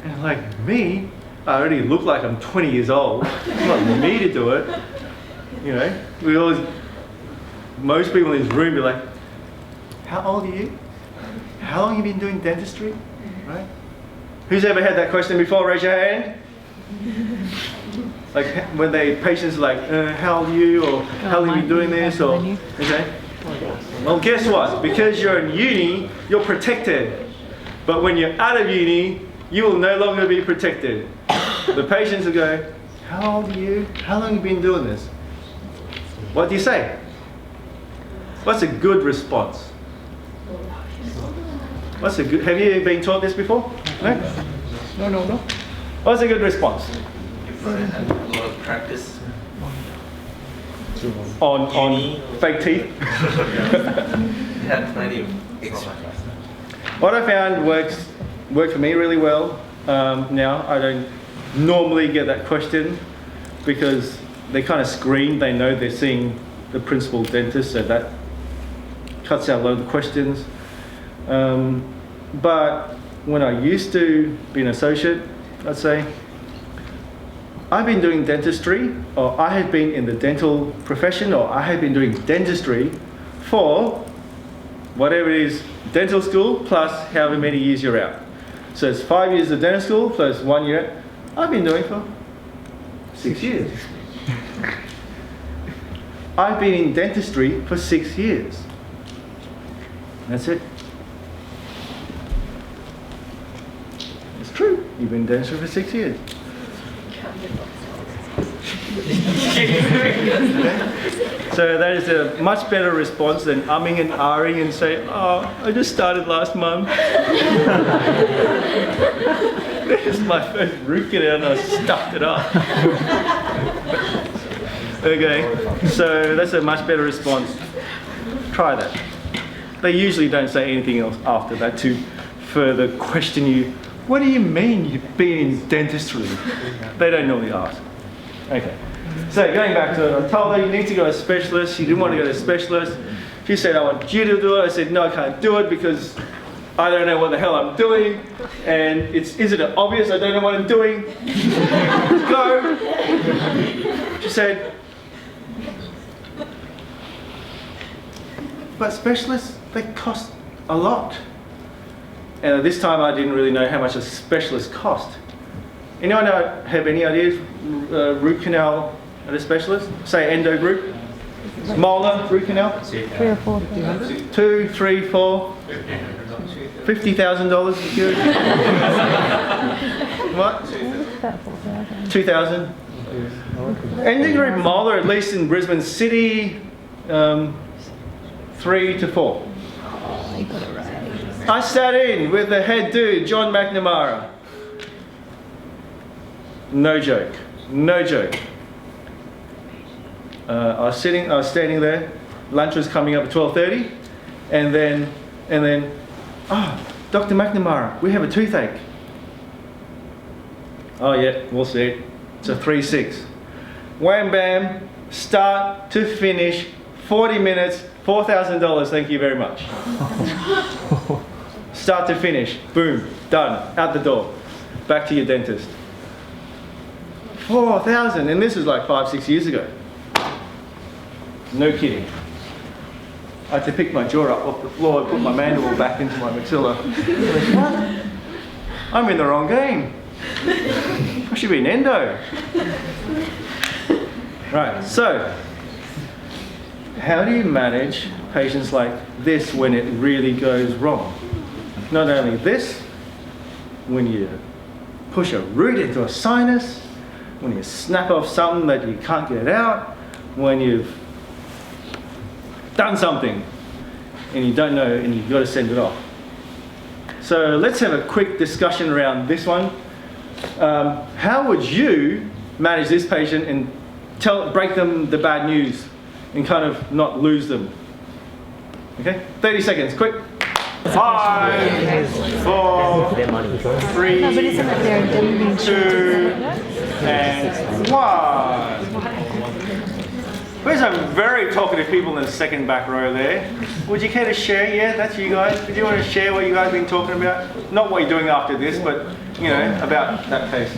Speaker 1: And like, me? I already look like I'm 20 years old. It's not me to do it. You know, we always, most people in this room be like, how old are you? How long have you been doing dentistry? Right? Who's ever had that question before? Raise your hand. Like when patients are like, how old are you? Or how long have you been doing this? Or, okay. Well, guess what? Because you're in uni, you're protected. But when you're out of uni, you will no longer be protected. The patients will go, how old are you? How long have you been doing this? What do you say? What's a good response? What's a good, have you been taught this before? No? No. What's a good response?
Speaker 4: You've had a lot of practice.
Speaker 1: On fake teeth?
Speaker 4: You had plenty of experience.
Speaker 1: What I found worked for me really well. Now I don't normally get that question because they kind of scream, they know they're seeing the principal dentist, so that cuts out a lot of the questions. But when I used to be an associate, I'd say, I've been doing dentistry, or I have been in the dental profession, or I have been doing dentistry for whatever it is, dental school plus however many years you're out. So it's 5 years of dental school plus 1 year. I've been doing for 6 years. I've been in dentistry for 6 years. That's it. It's true. You've been in dentistry for 6 years. So that is a much better response than umming and ahhing and say, oh, I just started last month. This is my first root canal and I stuffed it up. Okay, so that's a much better response. Try that. They usually don't say anything else after that to further question you. What do you mean you've been in dentistry? They don't normally ask. Okay. So going back to it, I told her you need to go to a specialist. She didn't want to go to a specialist. She said, I want you to do it. I said, no, I can't do it because I don't know what the hell I'm doing. And isn't it obvious I don't know what I'm doing? Go. She said, but specialists, they cost a lot. And at this time I didn't really know how much a specialist cost. Anyone have any ideas? Root canal at a specialist? Say endo group? Molar root canal?
Speaker 5: 3 or 4.
Speaker 1: 2, 3, 4. $50,000 is good. What?
Speaker 5: About 4,000.
Speaker 1: 2,000. Endo group molar, at least in Brisbane City, 3 to 4.
Speaker 5: You got it right.
Speaker 1: I sat in with the head dude, John McNamara. No joke. No joke. I was standing there. Lunch was coming up at 12:30, and then, oh, Dr. McNamara, we have a toothache. Oh yeah, we'll see it. It's a 3-6. Wham bam, start to finish, 40 minutes, $4,000. Thank you very much. Start to finish, boom, done, out the door, back to your dentist. 4,000, and this was like 5-6 years ago. No kidding. I had to pick my jaw up off the floor and put my mandible back into my maxilla. What? I'm in the wrong game. I should be an endo. Right, so how do you manage patients like this when it really goes wrong? Not only this, when you push a root into a sinus, when you snap off something that you can't get out, when you've done something and you don't know and you've got to send it off. So let's have a quick discussion around this one. How would you manage this patient and break them the bad news and kind of not lose them? Okay, 30 seconds, quick. 5, 4, 3,
Speaker 5: No, but isn't it their indemnity
Speaker 1: 2,
Speaker 5: insurance?
Speaker 1: and 1. There's some very talkative people in the second back row there. Would you care to share? Yeah, that's you guys. Would you want to share what you guys have been talking about? Not what you're doing after this, but, you know, about that case.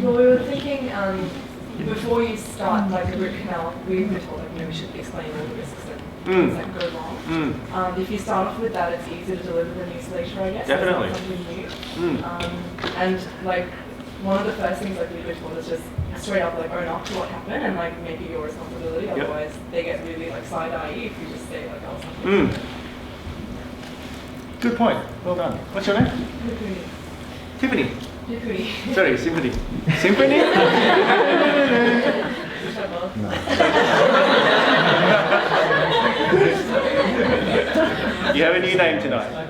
Speaker 7: Well, we were thinking before you start like a root canal, we've been told like, you know, we should explain all the risks and things that go wrong. If you start off with that, it's easier to deliver the news later, I guess.
Speaker 1: Definitely.
Speaker 7: It's not something new. And like one of the first things like we've been told is just straight up like own up to what happened and like make it your responsibility.
Speaker 1: Yep.
Speaker 7: Otherwise, they get really like side-eye if you just say like, oh, something.
Speaker 1: Good point. Well done. What's your name? Tiffany. Sorry, Symphony. Symphony? You have a new name tonight.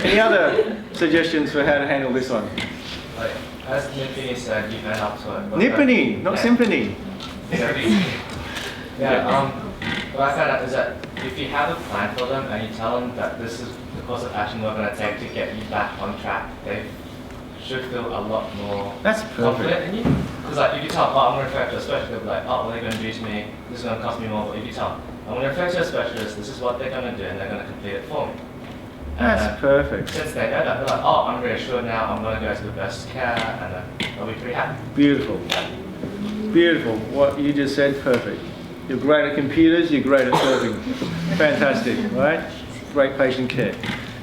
Speaker 1: Any other suggestions for how to handle this one?
Speaker 8: Like, as Nippini said, you can help to it.
Speaker 1: Nippini, not symphony.
Speaker 8: What I found out is that if you have a plan for them and you tell them that this is the course of action we're going to take to get you back on track, they should feel a lot more confident in you. Because like, if you tell them, oh, I'm going to refer to a specialist, they'll be like, oh, well, they're going to do to me, this is going to cost me more. But if you tell them, I'm going to refer to a specialist, this is what they're going to do, and they're going to complete it for me.
Speaker 1: That's perfect.
Speaker 8: Since they know that, they're like, oh, I'm reassured now, I'm going to go to the best care, and then they'll be pretty happy.
Speaker 1: Beautiful. Beautiful. What you just said, perfect. You're great at computers, you're great at serving. Fantastic, right? Great patient care.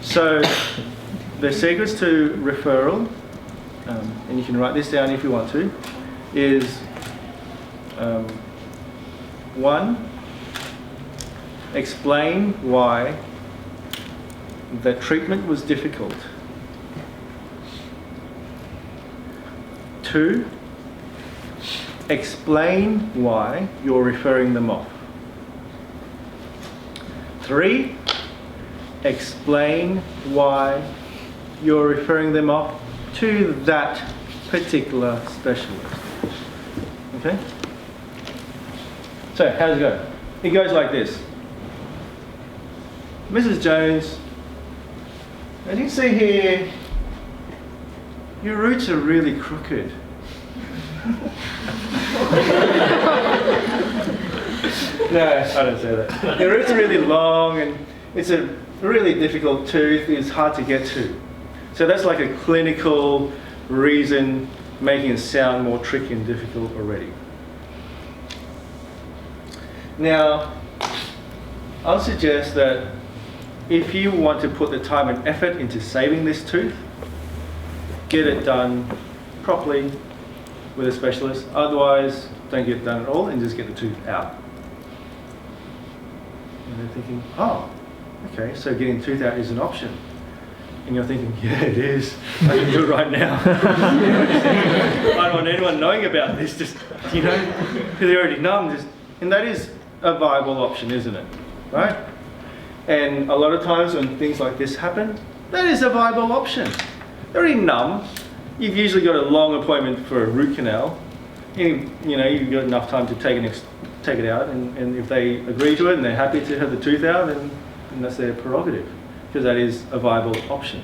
Speaker 1: So, the secrets to referral, and you can write this down if you want to, is 1, explain why the treatment was difficult. 2, explain why you're referring them off. 3, explain why you're referring them off to that particular specialist. Okay? So, how does it go? It goes like this. Mrs. Jones, as you see here, your roots are really crooked. No, I don't say that. Your roots are really long and it's a really difficult tooth. It's hard to get to. So that's like a clinical reason making it sound more tricky and difficult already. Now, I'll suggest that if you want to put the time and effort into saving this tooth, get it done properly with a specialist. Otherwise, don't get it done at all and just get the tooth out. And they're thinking, oh, okay, so getting the tooth out is an option. And you're thinking, yeah, it is. I can do it right now. I don't want anyone knowing about this, just, you know, because they're already numb. And that is a viable option, isn't it? Right? And a lot of times when things like this happen, that is a viable option. They're already numb. You've usually got a long appointment for a root canal. And, you know, you've got enough time to take it out. And if they agree to it and they're happy to have the tooth out, then that's their prerogative, because that is a viable option.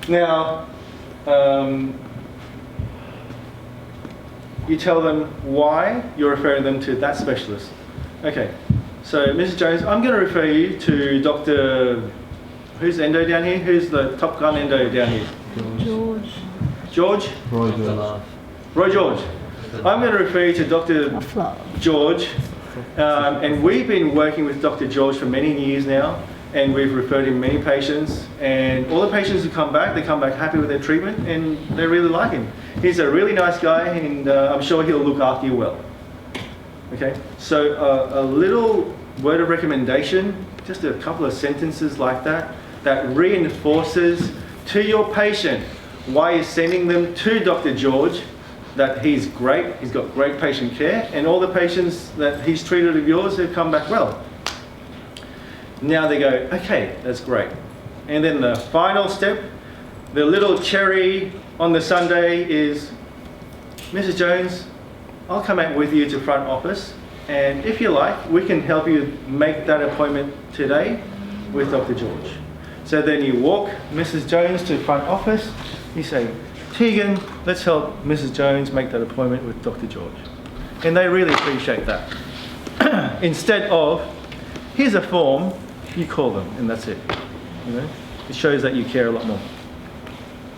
Speaker 1: Now, you tell them why you're referring them to that specialist. Okay, so Mrs. Jones, I'm going to refer you to Dr. Who's the endo down here? Who's the top gun endo down here?
Speaker 5: George.
Speaker 1: George?
Speaker 3: Roy George.
Speaker 1: Roy George. I'm going to refer you to Dr. George. And we've been working with Dr. George for many years now, and we've referred him many patients, and all the patients who come back, they come back happy with their treatment and they really like him. He's a really nice guy, and I'm sure he'll look after you well. Okay, so a little word of recommendation, just a couple of sentences like that, that reinforces to your patient why you're sending them to Dr. George, that he's great, he's got great patient care, and all the patients that he's treated of yours have come back well. Now they go, okay, that's great. And then the final step, the little cherry on the sundae is, Mrs. Jones, I'll come out with you to front office, and if you like, we can help you make that appointment today with Dr. George. So then you walk Mrs. Jones to front office, you say, Tegan, let's help Mrs. Jones make that appointment with Dr. George. And they really appreciate that. Instead of, here's a form, you call them, and that's it. You know, it shows that you care a lot more.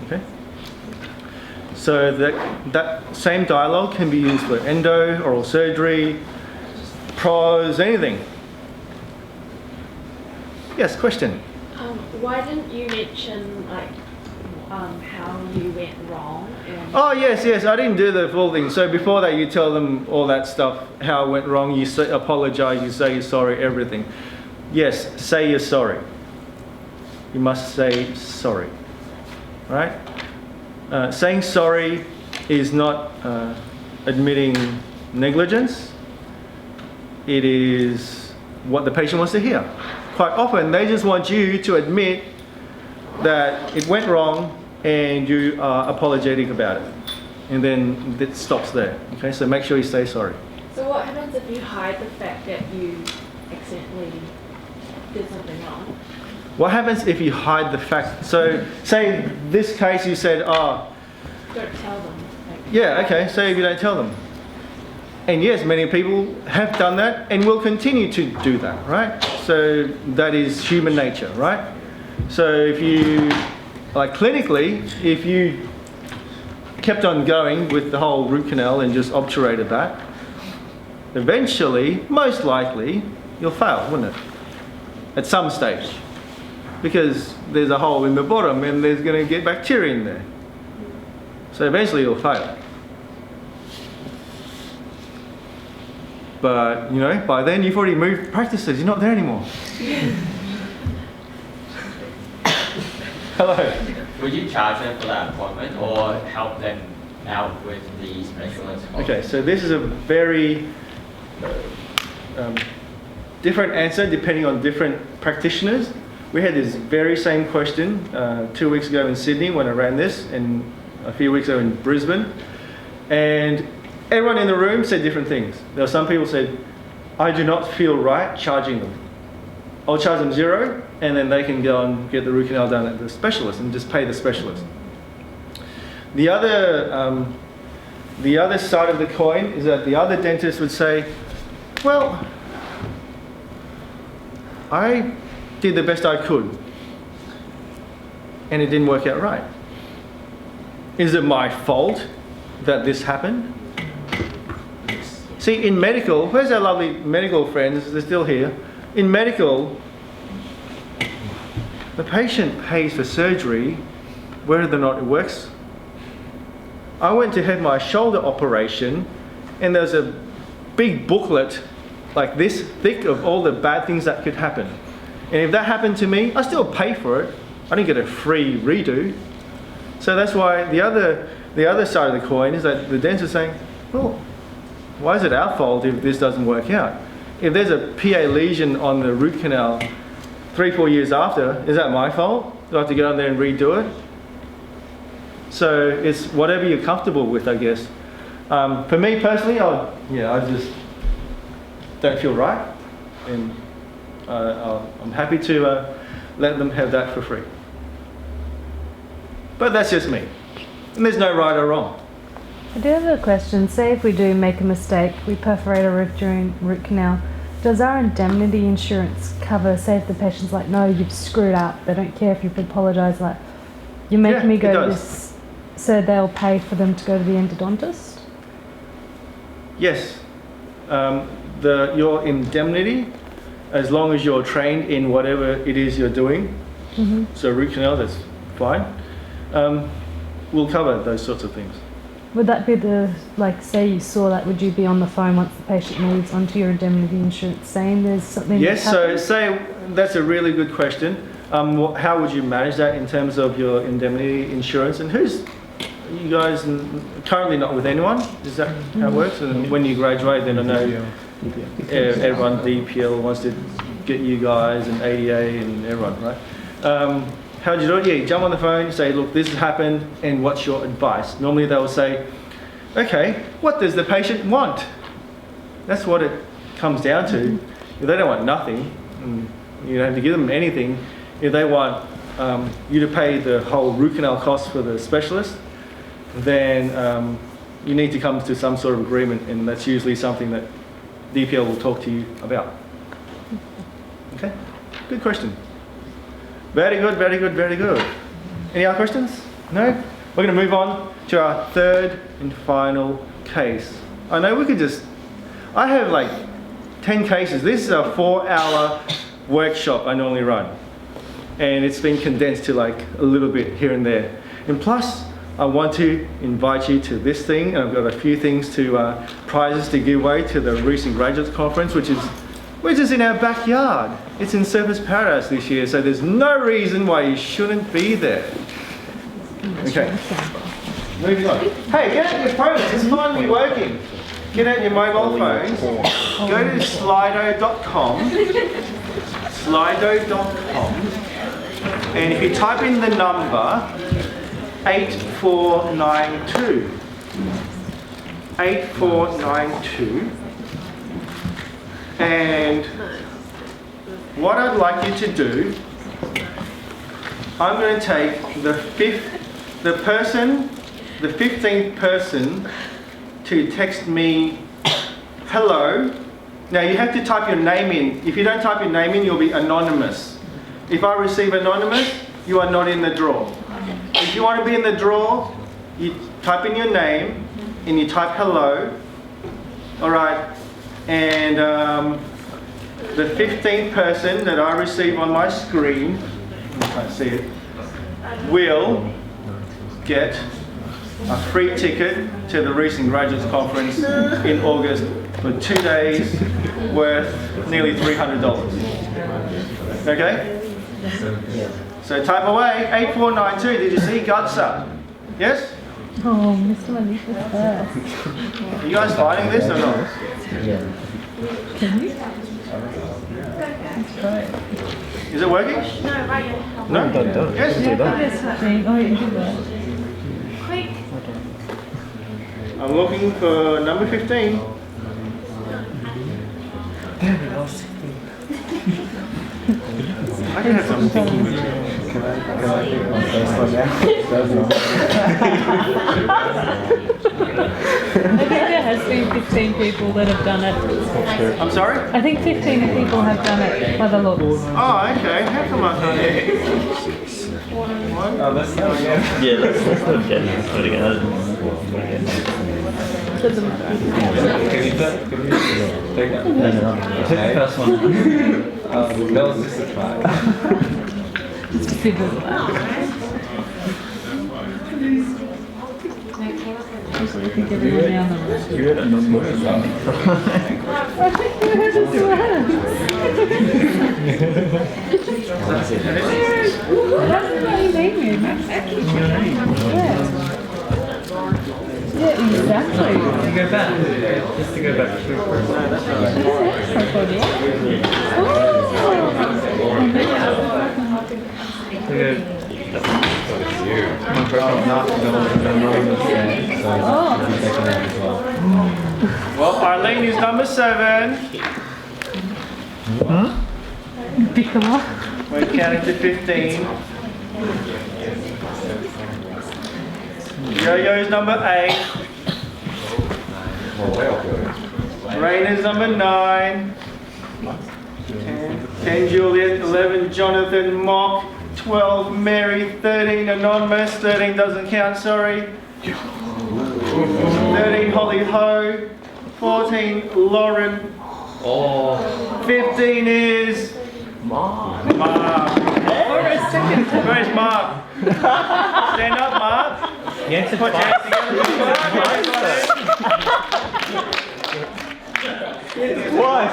Speaker 1: Okay? So that same dialogue can be used for endo, oral surgery, pros, anything. Yes, question?
Speaker 9: Why didn't you mention how you went wrong?
Speaker 1: Oh yes, I didn't do the full thing. So before that, you tell them all that stuff, how it went wrong. You say, apologize. You say you're sorry. Everything. Yes, say you're sorry. You must say sorry. Right? Saying sorry is not admitting negligence. It is what the patient wants to hear. Quite often, they just want you to admit that it went wrong and you are apologetic about it. And then it stops there. Okay, so make sure you say sorry.
Speaker 9: So what happens if you hide the fact that you accidentally did something wrong?
Speaker 1: What happens if you hide the fact? So say this case you said, oh.
Speaker 9: Don't tell them.
Speaker 1: Yeah, okay, so if you don't tell them. And yes, many people have done that and will continue to do that, right? So that is human nature, right? So if you, like clinically, if you kept on going with the whole root canal and just obturated that, eventually, most likely, you'll fail, wouldn't it? At some stage. Because there's a hole in the bottom and there's going to get bacteria in there. So eventually you'll fail. But, you know, by then you've already moved practices, you're not there anymore. Hello.
Speaker 10: Would you charge them for that appointment or help them out with the specialist?
Speaker 1: Okay, so this is a very different answer depending on different practitioners. We had this very same question 2 weeks ago in Sydney when I ran this, and a few weeks ago in Brisbane. And everyone in the room said different things. There were some people who said, I do not feel right charging them. I'll charge them $0, and then they can go and get the root canal done at the specialist and just pay the specialist. The other side of the coin is that the other dentist would say, well, I did the best I could, and it didn't work out right. Is it my fault that this happened? See, in medical, where's our lovely medical friends? They're still here. In medical, the patient pays for surgery whether or not it works. I went to have my shoulder operation, and there's a big booklet like this thick of all the bad things that could happen. And if that happened to me, I still pay for it. I didn't get a free redo. So that's why the other side of the coin is that the dentist is saying, well, why is it our fault if this doesn't work out? If there's a PA lesion on the root canal 3-4 years after, is that my fault? Do I have to go in there and redo it? So it's whatever you're comfortable with, I guess. For me personally, I just don't feel right, and I'm happy to let them have that for free. But that's just me, and there's no right or wrong.
Speaker 5: I do have a question. Say if we do make a mistake, we perforate a root during root canal, does our indemnity insurance cover, say if the patient's like, no, you've screwed up, they don't care if you've apologised, like, you're making me go to this, so they'll pay for them to go to the endodontist?
Speaker 1: Yes. Your indemnity, as long as you're trained in whatever it is you're doing, so root canal, that's fine, will cover those sorts of things.
Speaker 5: Would that be the, like, say you saw that, would you be on the phone once the patient moves onto your indemnity insurance saying there's something?
Speaker 1: Yes, so say, that's a really good question. How would you manage that in terms of your indemnity insurance? And you guys currently not with anyone? Is that how it works? And when you graduate, then I know everyone, DPL wants to get you guys and ADA and everyone, right? How do you do it? Yeah, you jump on the phone, you say, look, this has happened, and what's your advice? Normally they will say, okay, what does the patient want? That's what it comes down to. If they don't want nothing, you don't have to give them anything. If they want you to pay the whole root canal cost for the specialist, then you need to come to some sort of agreement, and that's usually something that DPL will talk to you about. Okay, good question. Very good, very good, very good. Any other questions? No? We're going to move on to our third and final case. I know we could I have like 10 cases. This is a 4-hour workshop I normally run. And it's been condensed to like a little bit here and there. And plus, I want to invite you to this thing, and I've got a few things prizes to give away to the recent graduates conference, which is in our backyard. It's in Surfers Paradise this year, so there's no reason why you shouldn't be there. Okay, moving on. Hey, get out your phones, it's finally working. Get out your mobile phones, go to slido.com, and if you type in the number 8492, and what I'd like you to do, I'm going to take the 15th person to text me hello. Now you have to type your name in. If you don't type your name in, you'll be anonymous. If I receive anonymous, you are not in the draw. If you want to be in the draw, you type in your name and you type hello. Alright, and the 15th person that I receive on my screen, I can't see it, will get a free ticket to the recent graduates conference in August for 2 days worth nearly $300. Okay? So type away 8492. Did you see GUDSA? Yes?
Speaker 5: Oh, Mr. Malika first.
Speaker 1: Are you guys fighting this or not?
Speaker 5: Can you? That's great.
Speaker 1: Is it working?
Speaker 9: No, right here.
Speaker 1: No? Yes?
Speaker 5: Yeah, I think it's 15. Oh, you did that.
Speaker 9: Quick.
Speaker 1: I'm looking for number 15. I can have some thinking material.
Speaker 5: I think there has been 15 people that have done it.
Speaker 1: I'm sorry?
Speaker 5: I think 15 people have done it by the looks.
Speaker 1: Oh, okay. How come I can't hear you?
Speaker 10: Oh, let's go again.
Speaker 3: Yeah, let's do it again. Let's do it again.
Speaker 5: Doesn't matter.
Speaker 10: Can you take that? Take the first one. That was just a try.
Speaker 5: Super loud. I think everyone now knows.
Speaker 3: You had a number.
Speaker 5: I think you heard as well. That's what you name him. Yeah, exactly.
Speaker 10: You go back. Just to go back to first. My profile not anonymous, so I'm taking that as well.
Speaker 1: Well, Arlene is number 7.
Speaker 5: Pick them up.
Speaker 1: We're counting to 15. Yo-Yo is number 8. Rain is number 9. 10 Juliet, 11 Jonathan, Mock, 12 Mary, 13 Anonymous, 13 doesn't count, sorry. 13 Holly Ho, 14 Lauren. 15 is Mark. Where's Mark? Stand up, Mark.
Speaker 10: Yes,
Speaker 1: Put your hands together.
Speaker 3: What?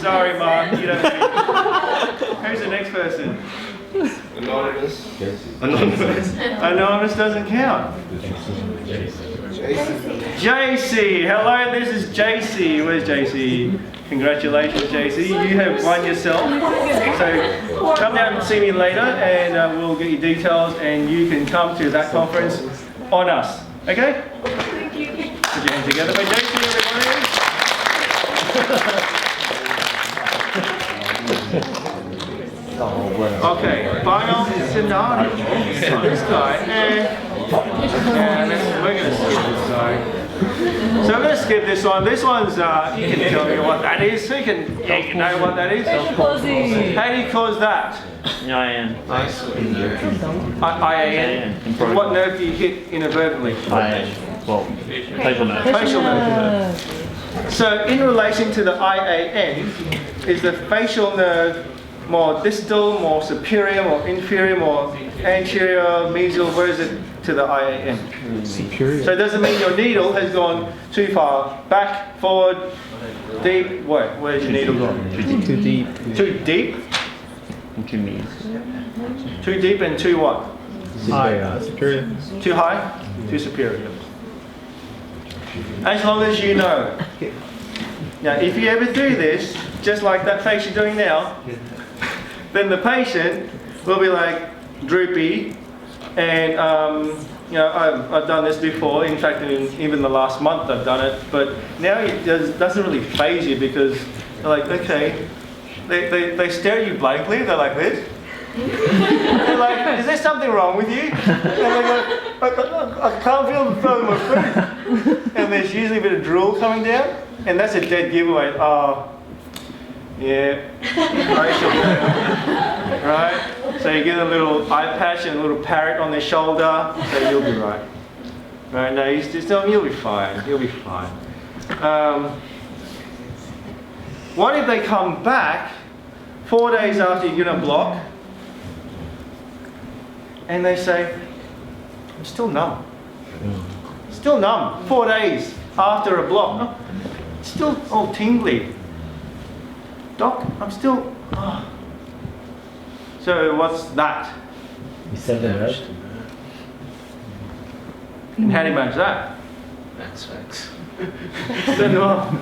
Speaker 1: Sorry, Mark. You don't need it. Who's the next person?
Speaker 4: Anonymous.
Speaker 1: Anonymous doesn't count. JC. Hello, this is JC. Where's JC? Congratulations, JC. You have won yourself. So come down and see me later and we'll get your details and you can come to that conference on us. Okay?
Speaker 9: Thank you.
Speaker 1: Put your hands together for JC, everybody. Okay, final scenario. This guy, and we're going to skip this guy. So I'm going to skip this one. This one's, you can tell me what that is. Who can you know what that is? How do you cause that?
Speaker 3: IAN.
Speaker 1: IAN. What nerve do you hit inadvertently?
Speaker 3: IAN. Well, facial nerve.
Speaker 1: Facial nerve. So in relation to the IAN, is the facial nerve more distal, more superior, more inferior, more anterior, medial? Where is it to the IAN?
Speaker 3: Superior.
Speaker 1: So does it mean your needle has gone too far back, forward, deep? Where's your needle gone?
Speaker 3: Too deep.
Speaker 1: Too deep?
Speaker 3: Too mean.
Speaker 1: Too deep and too what?
Speaker 3: High. Superior.
Speaker 1: Too high? Too superior. As long as you know. Now, if you ever do this, just like that face you're doing now, then the patient will be like droopy, and you know, I've done this before. In fact, even the last month I've done it, but now it doesn't really faze you because they're like, okay, they stare at you blankly. They're like this. They're like, is there something wrong with you? And they go, I can't feel the throat of my food. And there's usually a bit of drool coming down, and that's a dead giveaway. Oh, yeah, facial nerve, right? So you get a little eye patch and a little parrot on their shoulder, so you'll be right. Right? No, you just tell them you'll be fine. You'll be fine. What if they come back 4 days after you're gonna block? And they say, I'm still numb. Still numb. 4 days after a block. Still all tingly. Doc, I'm still... Oh. So what's that?
Speaker 10: You send them out.
Speaker 1: And how do you manage that?
Speaker 4: Max facts.
Speaker 1: Send them off.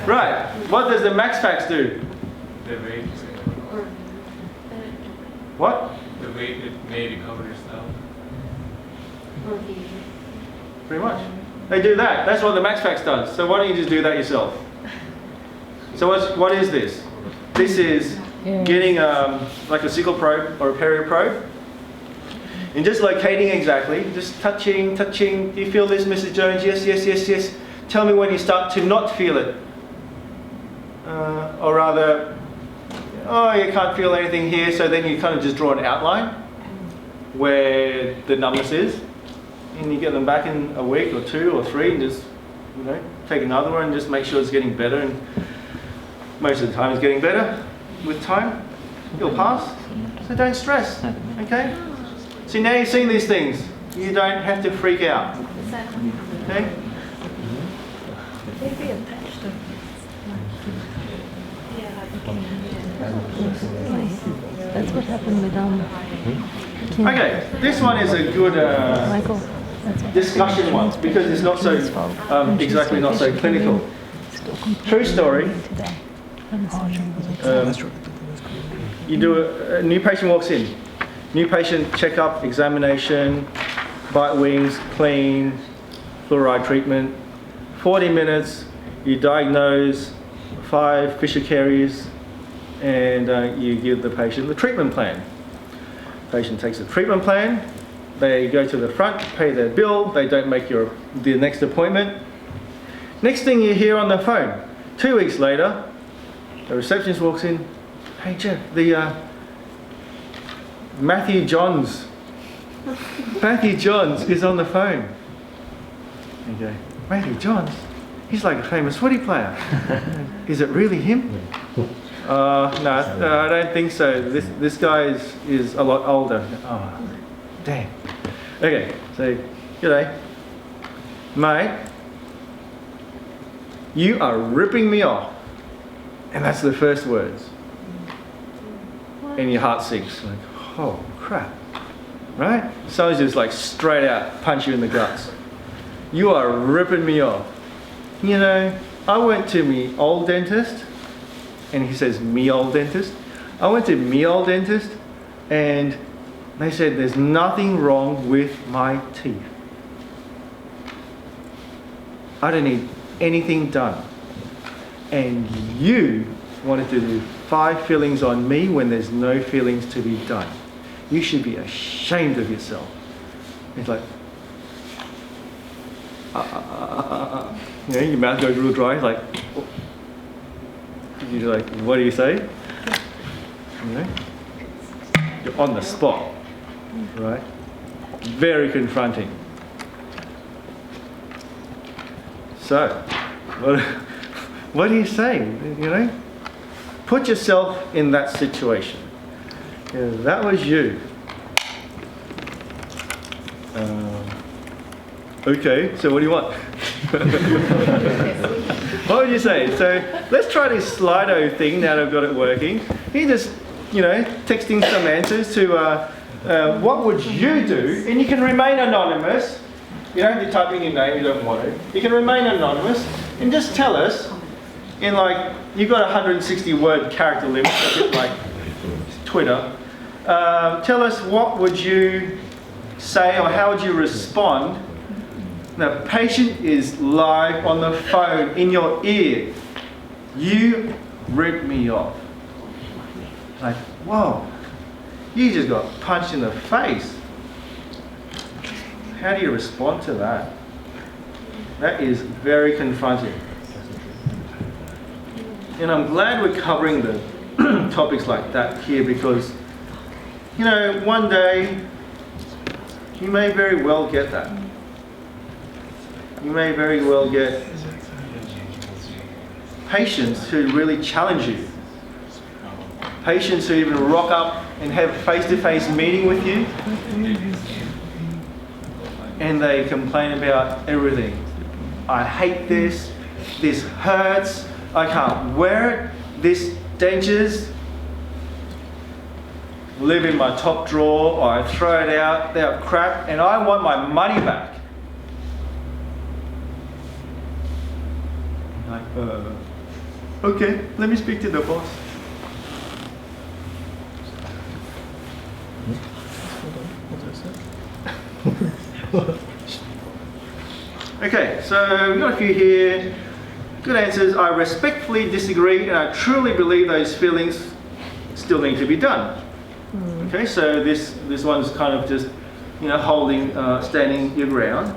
Speaker 1: Right. What does the max fax do?
Speaker 11: The weight,
Speaker 1: What?
Speaker 11: the weight it may recover yourself.
Speaker 1: Pretty much. They do that. That's what the max fax does. So why don't you just do that yourself? So what is this? This is getting like a sickle probe or a perio probe. And just locating exactly, just touching. Do you feel this, Mrs. Jones? Yes, yes, yes, yes. Tell me when you start to not feel it. Or rather, oh, you can't feel anything here, so then you kind of just draw an outline where the numbness is. And you get them back in a week or 2 or 3 and just, take another one and just make sure it's getting better. And most of the time it's getting better with time. You'll pass. So don't stress, okay? See, now you've seen these things. You don't have to freak out. Okay?
Speaker 5: That's what happened with
Speaker 1: Okay, this one is a good
Speaker 5: Michael.
Speaker 1: discussion one because it's not so exactly not so clinical. True story. You do a new patient walks in. New patient checkup, examination, bite wings, clean, fluoride treatment. 40 minutes, you diagnose 5 Fisher caries and you give the patient the treatment plan. Patient takes the treatment plan, they go to the front, pay their bill, they don't make the next appointment. Next thing you hear on the phone, 2 weeks later, the receptionist walks in, hey Jeff, Matthew Johns is on the phone. You go, Matthew Johns? He's like a famous footy player. Is it really him? No, I don't think so. This guy is a lot older. Oh, damn. Okay, so, g'day. Mate, you are ripping me off. And that's the first words. And your heart sinks. Like, oh, crap. Right? Someone's just like straight out punch you in the guts. You are ripping me off. I went to me old dentist, and he says me old dentist. I went to me old dentist, and they said there's nothing wrong with my teeth. I don't need anything done. And you wanted to do 5 fillings on me when there's no fillings to be done. You should be ashamed of yourself. It's like, your mouth goes real dry. It's like, you're like, what do you say? You're on the spot, right? Very confronting. So, what do you say? Put yourself in that situation. That was you. Okay, so what do you want? What would you say? So let's try this Slido thing now that I've got it working. You just, texting some answers to what would you do, and you can remain anonymous. You don't have to type in your name, you don't want to. You can remain anonymous and just tell us in you've got 160 word character limit, a bit like Twitter. Tell us what would you say or how would you respond. The patient is live on the phone in your ear. You ripped me off. Like, whoa, you just got punched in the face. How do you respond to that? That is very confronting. And I'm glad we're covering the topics like that here because, one day you may very well get that. You may very well get patients who really challenge you. Patients who even rock up and have a face-to-face meeting with you and they complain about everything. I hate this, this hurts, I can't wear it, this dentures. live in my top drawer, or I throw it out, they're crap, and I want my money back. Like, okay, let me speak to the boss. Okay, so we've got a few here. Good answers. I respectfully disagree, and I truly believe those feelings still need to be done. Okay, so this one's kind of just, you know, holding, standing your ground.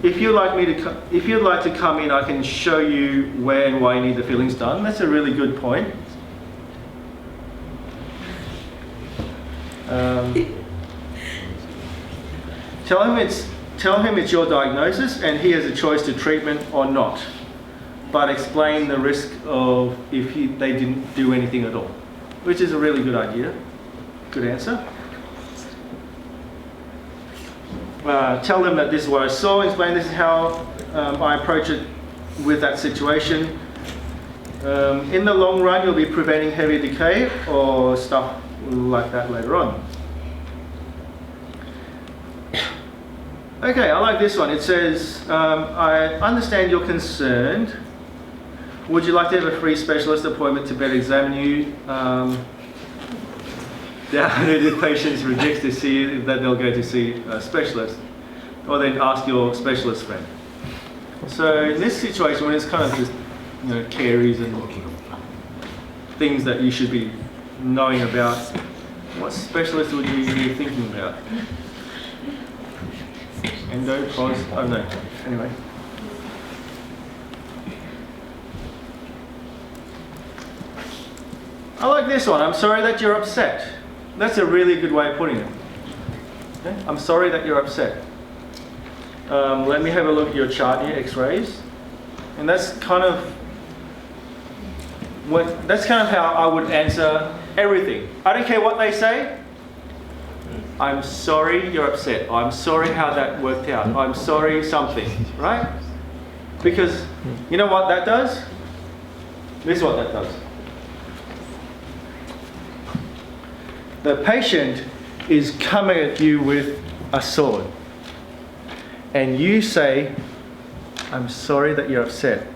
Speaker 1: If you'd like to come in, I can show you where and why you need the fillings done. That's a really good point. Tell him it's your diagnosis and he has a choice to treatment or not. But explain the risk of if they didn't do anything at all, which is a really good idea. Good answer. Tell them that this is what I saw, explain this is how I approach it with that situation. In the long run, you'll be preventing heavy decay or stuff like that later on. Okay, I like this one. It says, I understand you're concerned. Would you like to have a free specialist appointment to better examine you? The patients reject to see that they'll go to see a specialist, or then ask your specialist friend. So in this situation, when it's kind of just, you know, caries and things that you should be knowing about, what specialist would you be thinking about? Endo, pros, oh no, anyway. I like this one. I'm sorry that you're upset. That's a really good way of putting it. Okay? I'm sorry that you're upset. Let me have a look at your chart here, X-rays. And that's kind of how I would answer everything. I don't care what they say. I'm sorry you're upset. I'm sorry how that worked out. I'm sorry something, right? Because you know what that does? This is what that does. The patient is coming at you with a sword. And you say, I'm sorry that you're upset.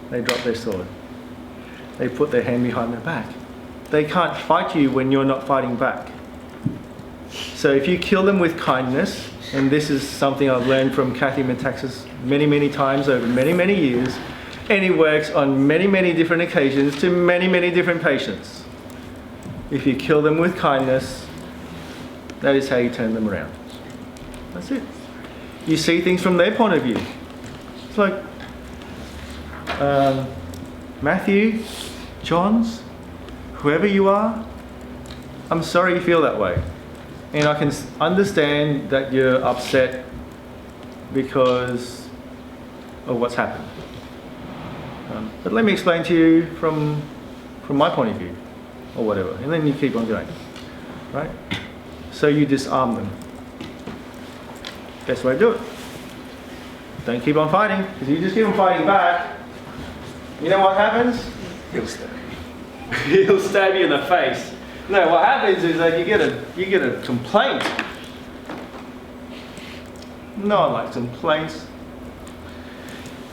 Speaker 1: They drop their sword. They put their hand behind their back. They can't fight you when you're not fighting back. So if you kill them with kindness, and this is something I've learned from Kathy Metaxas many, many times over many, many years, and it works on many, many different occasions to many, many different patients. If you kill them with kindness, that is how you turn them around. That's it. You see things from their point of view. It's like Matthew, John's, whoever you are, I'm sorry you feel that way. And I can understand that you're upset because of what's happened. But let me explain to you from my point of view, or whatever. And then you keep on going, right? So you disarm them. Best way to do it. Don't keep on fighting, because you just keep on fighting back. You know what happens? He'll stab you. He'll stab you in the face. No, what happens is that you get a complaint. No one likes complaints.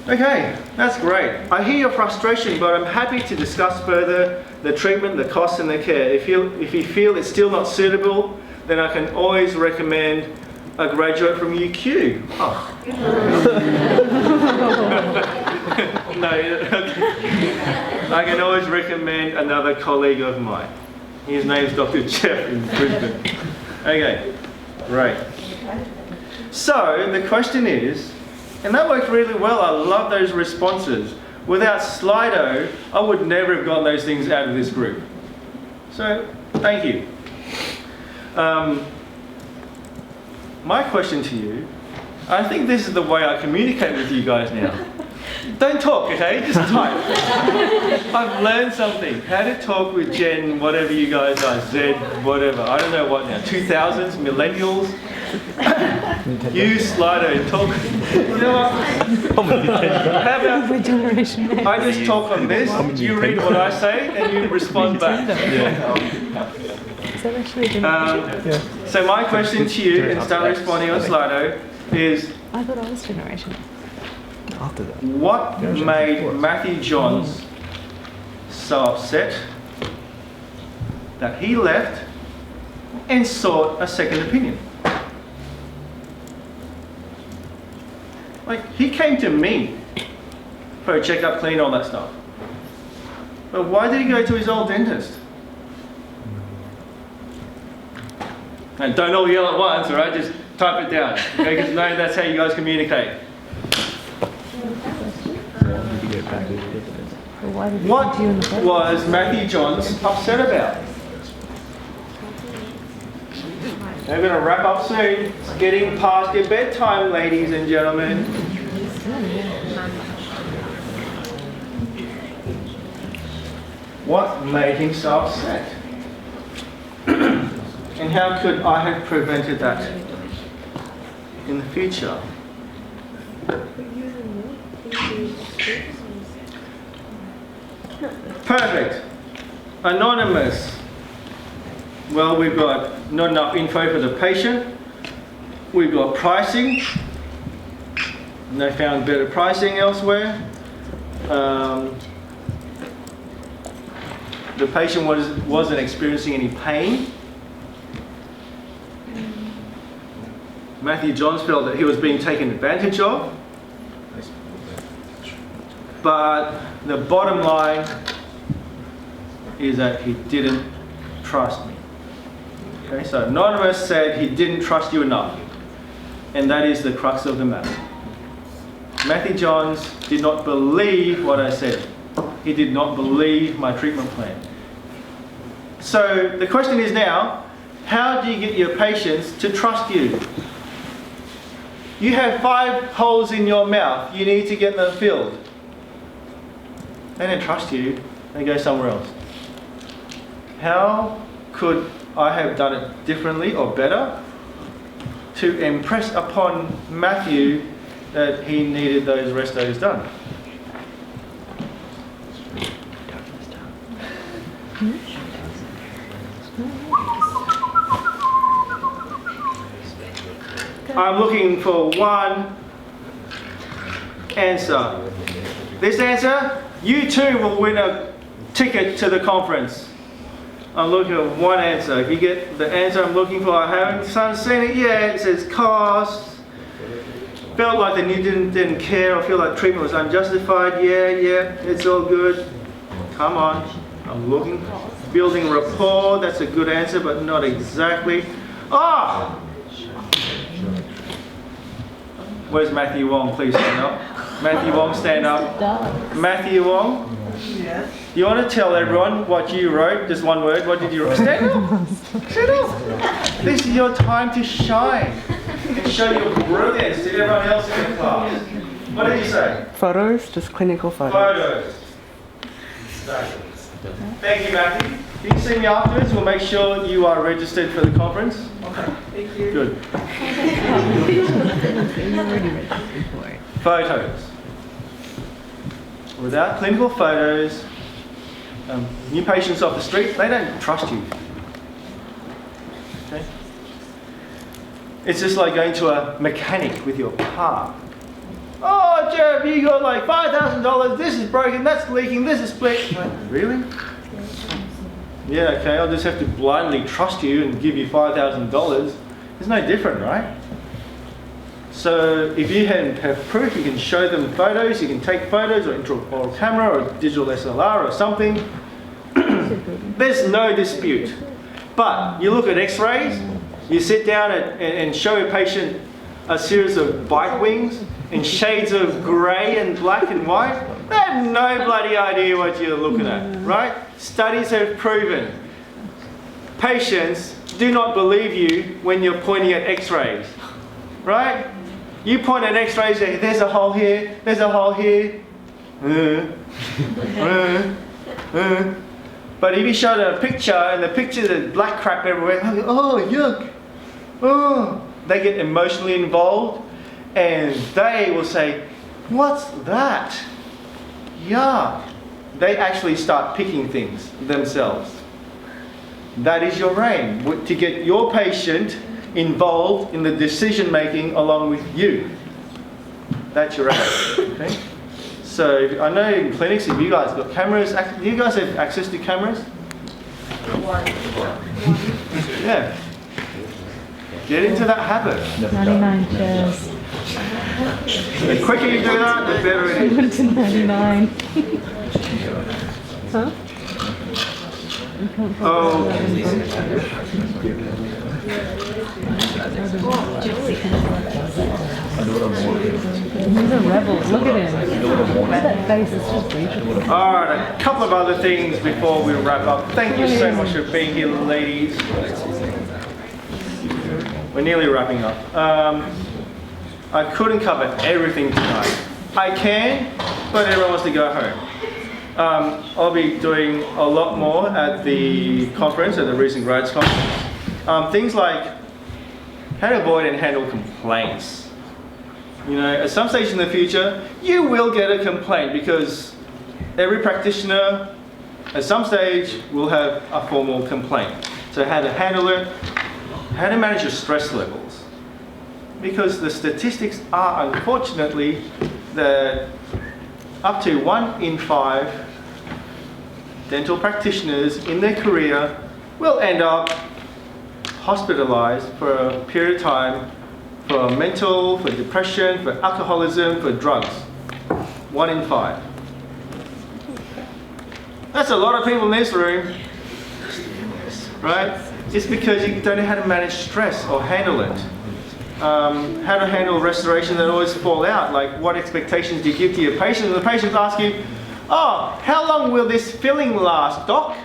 Speaker 1: Okay, that's great. I hear your frustration, but I'm happy to discuss further the treatment, the costs and the care. If you feel it's still not suitable, then I can always recommend a graduate from UQ. Oh. No, I can always recommend another colleague of mine. His name's Dr. Jeff in Brisbane. Okay, great. So the question is, and that worked really well, I love those responses. Without Slido, I would never have gotten those things out of this group. So, thank you. My question to you, I think this is the way I communicate with you guys now. Don't talk, okay? Just type. I've learned something. How to talk with Gen, whatever you guys are, Z, whatever. I don't know what now. 2000s, millennials. Use Slido. Talk. You know what? How about
Speaker 5: generation?
Speaker 1: I just talk on this. You read what I say and you respond back.
Speaker 5: Is that actually a generation?
Speaker 1: So my question to you, and start responding on Slido, is
Speaker 5: I thought I was generation.
Speaker 10: After that.
Speaker 1: what made Matthew Johns so upset that he left and sought a second opinion? Like, he came to me for a checkup, clean, all that stuff. But why did he go to his old dentist? And don't all yell at once, alright? Just type it down. Okay, because no, that's how you guys communicate. What was Matthew Johns upset about? We're going to wrap up soon. It's getting past your bedtime, ladies and gentlemen. What made him so upset? And how could I have prevented that in the future? Perfect. Anonymous. Well, we've got not enough info for the patient. We've got pricing. And they found better pricing elsewhere. The patient wasn't experiencing any pain. Matthew Johns felt that he was being taken advantage of. But the bottom line is that he didn't trust me. Okay, so Anonymous said he didn't trust you enough. And that is the crux of the matter. Matthew Johns did not believe what I said. He did not believe my treatment plan. So the question is now, how do you get your patients to trust you? You have 5 holes in your mouth. You need to get them filled. They don't trust you. They go somewhere else. How could I have done it differently or better to impress upon Matthew that he needed those restos done? I'm looking for one answer. This answer, you too will win a ticket to the conference. I'm looking for one answer. If you get the answer I'm looking for, I haven't seen it yet. It says cost. Felt like they didn't care. I feel like treatment was unjustified. Yeah, it's all good. Come on. I'm looking. Building rapport. That's a good answer, but not exactly. Ah! Where's Matthew Wong? Please stand up. Matthew Wong, stand up. Matthew Wong? Yes. You want to tell everyone what you wrote? Just one word. What did you write? Stand up. Stand up. This is your time to shine and show your brilliance to everyone else in the class. What did you say?
Speaker 12: Photos, just clinical photos.
Speaker 1: Photos. Thank you, Matthew. If you see me afterwards, we'll make sure you are registered for the conference. Okay. Thank you. Good. Photos. Without clinical photos, new patients off the street, they don't trust you. Okay? It's just like going to a mechanic with your car. Oh, Jeff, you got like $5,000, this is broken, that's leaking, this is split. Like, really? Yeah, okay, I'll just have to blindly trust you and give you $5,000. It's no different, right? So if you have proof, you can show them photos, you can take photos or intraoral camera or digital SLR or something. There's no dispute. But you look at x-rays, you sit down and show a patient a series of bite wings in shades of grey and black and white. They have no bloody idea what you're looking at, right? Studies have proven patients do not believe you when you're pointing at x-rays, right? You point at x-rays, there's a hole here, there's a hole here. But if you show them a picture and the picture there's black crap everywhere, oh yuck, oh, they get emotionally involved and they will say, what's that? Yeah. They actually start picking things themselves. That is your aim, to get your patient involved in the decision making along with you. That's your aim. Okay? So I know in clinics, if you guys got cameras, do you guys have access to cameras? Yeah. Get into that habit.
Speaker 5: 99 chairs.
Speaker 1: The quicker you do that, the better it is.
Speaker 5: Went to 99. Huh?
Speaker 1: Oh.
Speaker 5: He's a rebel. Look at him. Look at that face. It's just beautiful.
Speaker 1: Alright, a couple of other things before we wrap up. Thank you so much for being here, ladies. We're nearly wrapping up. I couldn't cover everything tonight. I can, but everyone wants to go home. I'll be doing a lot more at the conference, at the recent grads conference. Things like how to avoid and handle complaints. You know, at some stage in the future, you will get a complaint because every practitioner at some stage will have a formal complaint. So how to handle it, how to manage your stress levels. Because the statistics are unfortunately that up to 1 in 5 dental practitioners in their career will end up hospitalized for a period of time for mental, for depression, for alcoholism, for drugs. 1 in 5. That's a lot of people in this room, right? It's because you don't know how to manage stress or handle it. How to handle restoration that always fall out, like what expectations do you give to your patient? And the patients ask you, oh, how long will this filling last, doc?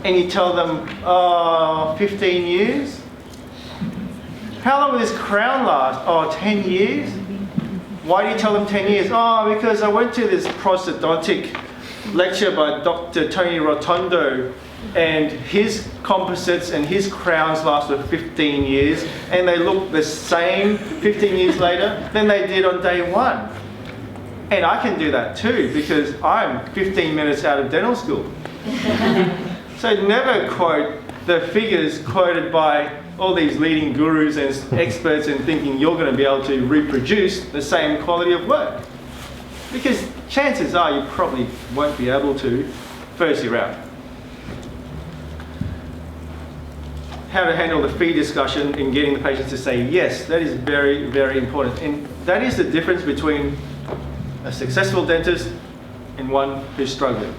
Speaker 1: And you tell them, 15 years. How long will this crown last? Oh, 10 years. Why do you tell them 10 years? Oh, because I went to this prosthodontic lecture by Dr. Tony Rotondo, and his composites and his crowns last for 15 years, and they look the same 15 years later than they did on day 1. And I can do that too, because I'm 15 minutes out of dental school. So never quote the figures quoted by all these leading gurus and experts and thinking you're going to be able to reproduce the same quality of work. Because chances are you probably won't be able to first year out. How to handle the fee discussion in getting the patients to say yes, that is very, very important. And that is the difference between a successful dentist and one who's struggling.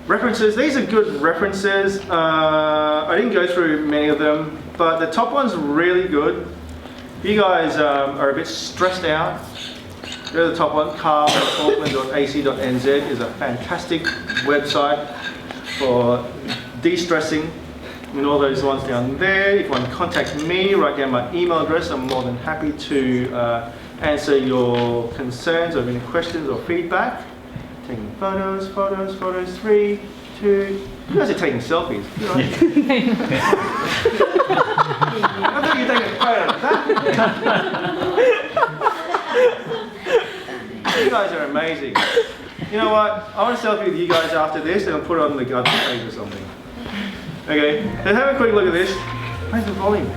Speaker 1: References, these are good references. I didn't go through many of them, but the top one's really good. If you guys are a bit stressed out, go to the top one. carl.auckland.ac.nz is a fantastic website for de-stressing, and all those ones down there. If you want to contact me, write down my email address. I'm more than happy to answer your concerns or any questions or feedback. Taking photos, 3, 2. You guys are taking selfies. I thought you were taking a photo of that. You guys are amazing. You know what? I want a selfie with you guys after this, and I'll put it on the GUDSA page or something. Okay, let's have a quick look at this. Where's the volume?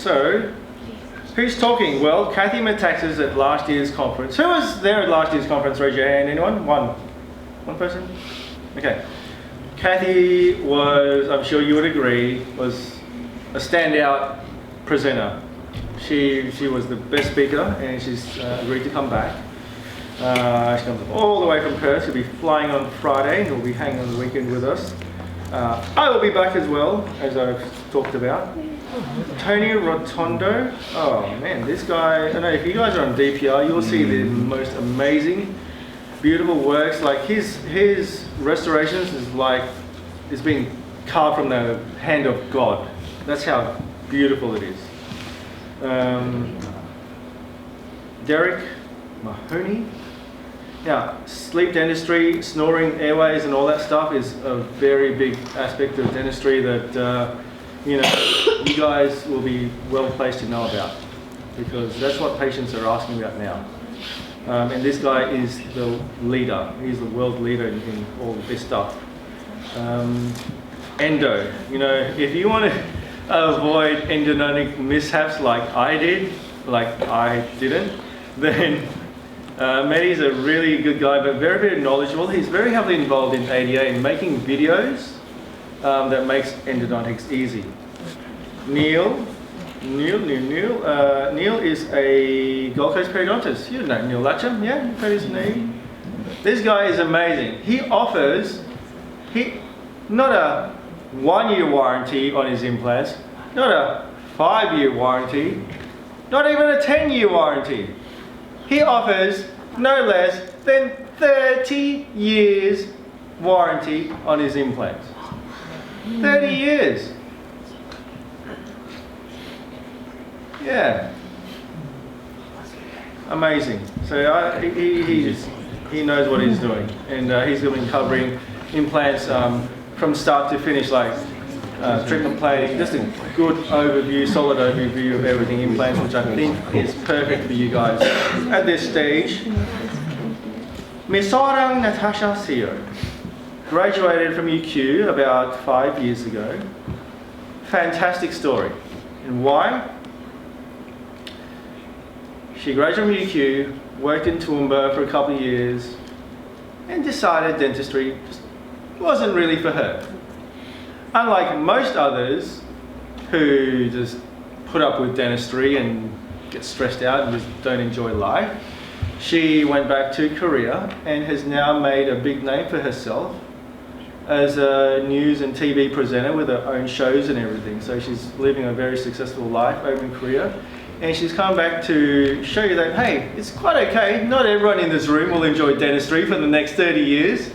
Speaker 1: So, who's talking? Well, Kathy Metaxas at last year's conference. Who was there at last year's conference? Raise your hand. Anyone? One person? Okay. Kathy was, I'm sure you would agree, was a standout presenter. She was the best speaker, and she's agreed to come back. She comes all the way from Perth. She'll be flying on Friday and will be hanging on the weekend with us. I will be back as well, as I've talked about. Tony Rotondo. Oh man, this guy, I don't know, if you guys are on DPR, you'll see the most amazing, beautiful works. Like his restorations is like, it's being carved from the hand of God. That's how beautiful it is. Derek Mahoney. Now, sleep dentistry, snoring, airways and all that stuff is a very big aspect of dentistry that you know, you guys will be well placed to know about, because that's what patients are asking about now. And this guy is the leader. He's the world leader in all of this stuff. Endo. You know, if you want to avoid endodontic mishaps like I did, like I didn't, then Mehdi's a really good guy, but very, very knowledgeable. He's very heavily involved in ADA and making videos that makes endodontics easy. Neil is a Gold Coast periodontist. You know Neil Latcham, yeah? You've heard his name? This guy is amazing. He offers, not a 1-year warranty on his implants, not a 5-year warranty, not even a 10-year warranty. He offers no less than 30 years warranty on his implants. 30 years. Yeah. Amazing. So he knows what he's doing, and he's been covering implants from start to finish, like treatment planning, just a good overview, solid overview of everything implants, which I think is perfect for you guys at this stage. Misorang Natasha Seo graduated from UQ about 5 years ago. Fantastic story. And why? She graduated from UQ, worked in Toowoomba for a couple of years, and decided dentistry just wasn't really for her. Unlike most others who just put up with dentistry and get stressed out and just don't enjoy life, she went back to Korea and has now made a big name for herself as a news and TV presenter with her own shows and everything. So she's living a very successful life over in Korea. And she's come back to show you that, hey, it's quite okay. Not everyone in this room will enjoy dentistry for the next 30 years.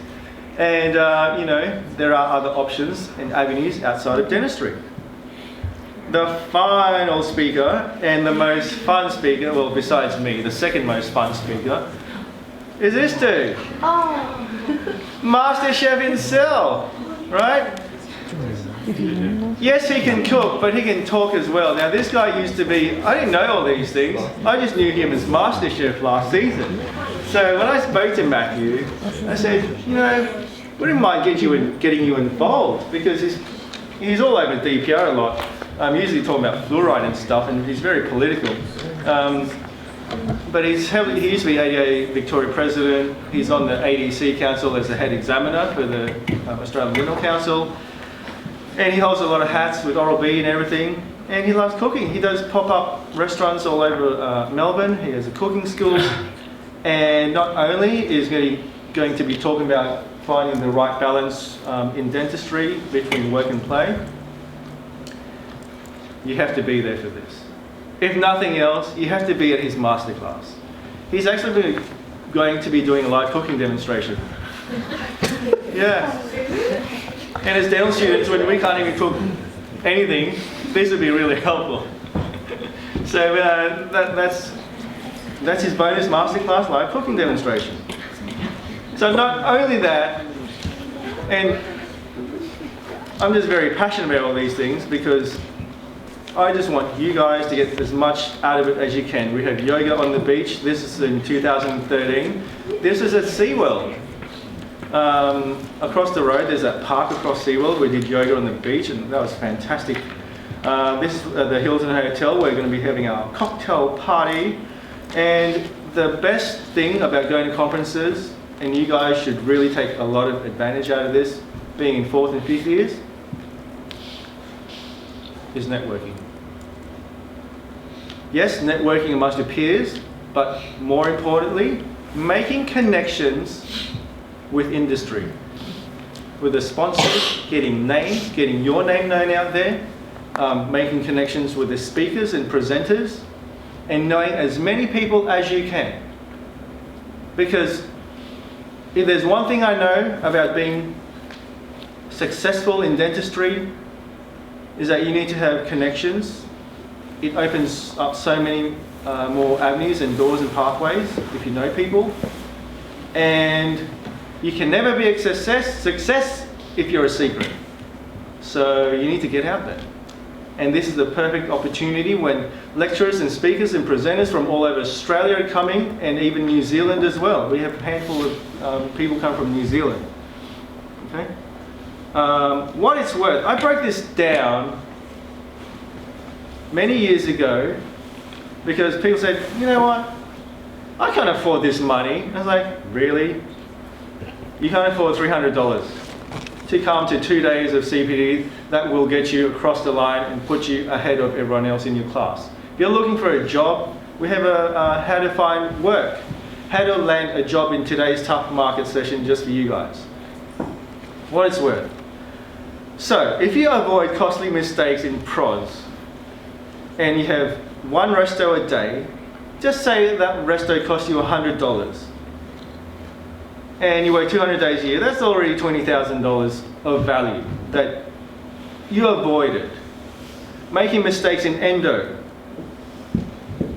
Speaker 1: And, you know, there are other options and avenues outside of dentistry. The final speaker and the most fun speaker, well, besides me, the second most fun speaker, is this dude. Oh. Master Chef himself, right? Yes, he can cook, but he can talk as well. Now, this guy used to be, I didn't know all these things. I just knew him as Master Chef last season. So when I spoke to Matthew, I said, you know, wouldn't mind getting you involved, because he's all over DPR a lot. I'm usually talking about fluoride and stuff, and he's very political. But he used to be ADA Victoria President. He's on the ADC Council as the head examiner for the Australian Dental Council. And he holds a lot of hats with Oral-B and everything. And he loves cooking. He does pop-up restaurants all over Melbourne. He has a cooking school. And not only is he going to be talking about finding the right balance in dentistry between work and play, you have to be there for this. If nothing else, you have to be at his masterclass. He's actually going to be doing a live cooking demonstration. Yeah. And as dental students, when we can't even cook anything, this would be really helpful. So that's his bonus masterclass live cooking demonstration. So not only that, and I'm just very passionate about all these things because I just want you guys to get as much out of it as you can. We have yoga on the beach. This is in 2013. This is at SeaWorld. Across the road, there's that park across SeaWorld. We did yoga on the beach, and that was fantastic This is the Hilton Hotel. We're going to be having our cocktail party. And the best thing about going to conferences, and you guys should really take a lot of advantage out of this, being in 4th and 5th years, is networking. Yes, networking amongst your peers, but more importantly, making connections with industry. With the sponsors, getting names, getting your name known out there, making connections with the speakers and presenters, and knowing as many people as you can. Because if there's one thing I know about being successful in dentistry, is that you need to have connections. It opens up so many more avenues and doors and pathways if you know people. And you can never be a success if you're a secret. So you need to get out there. And this is the perfect opportunity when lecturers and speakers and presenters from all over Australia are coming, and even New Zealand as well. We have a handful of people come from New Zealand. Okay. What it's worth, I broke this down many years ago because people said, you know what, I can't afford this money. I was like, really? You can't afford $300 to come to 2 days of CPD that will get you across the line and put you ahead of everyone else in your class. If you're looking for a job, we have a how to find work, how to land a job in today's tough market session just for you guys. What it's worth. So, if you avoid costly mistakes in pros, and you have one resto a day, just say that resto costs you $100, and you work 200 days a year, that's already $20,000 of value that you avoided. Making mistakes in endo.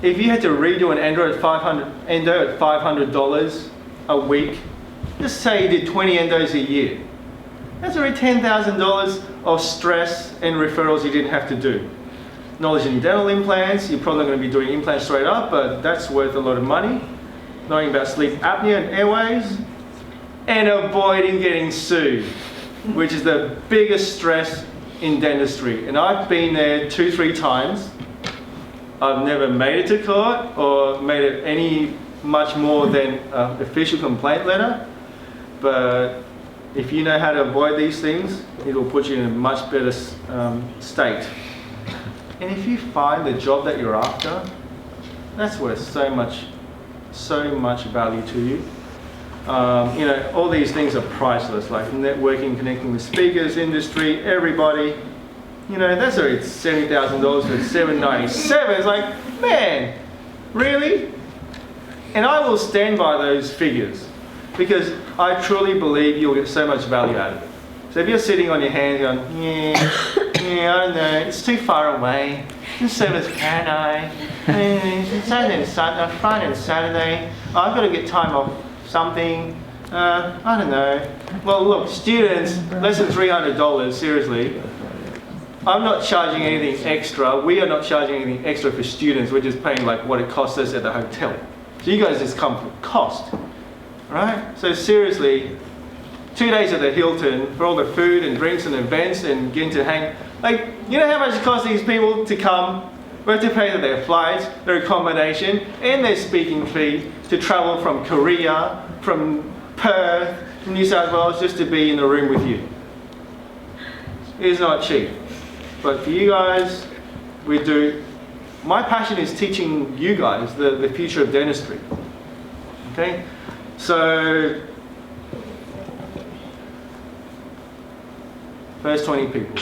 Speaker 1: If you had to redo an endo at $500 a week, just say you did 20 endos a year. That's already $10,000 of stress and referrals you didn't have to do. Knowledge in dental implants, you're probably going to be doing implants straight up, but that's worth a lot of money. Knowing about sleep apnea and airways, and avoiding getting sued, which is the biggest stress in dentistry. And I've been there 2-3 times. I've never made it to court or made it any much more than an official complaint letter, but if you know how to avoid these things, it will put you in a much better state. And if you find the job that you're after, that's worth so much value to you. You know, all these things are priceless, like networking, connecting with speakers, industry, everybody. You know, that's already $70,000 for $797. It's like, man, really? And I will stand by those figures because I truly believe you'll get so much value out of it. So if you're sitting on your hands going, yeah, I don't know, it's too far away. It's Service Paradise. It's Friday and Saturday. I've got to get time off something. I don't know. Well, look, students, less than $300, seriously. I'm not charging anything extra. We are not charging anything extra for students. We're just paying like what it costs us at the hotel. So you guys just come for cost, right? So seriously, 2 days at the Hilton for all the food and drinks and events and getting to hang. Like, you know how much it costs these people to come? We have to pay for their flights, their accommodation, and their speaking fee to travel from Korea, from Perth, New South Wales, just to be in the room with you. It's not cheap. But for you guys, we do. My passion is teaching you guys the future of dentistry. Okay? So, first 20 people.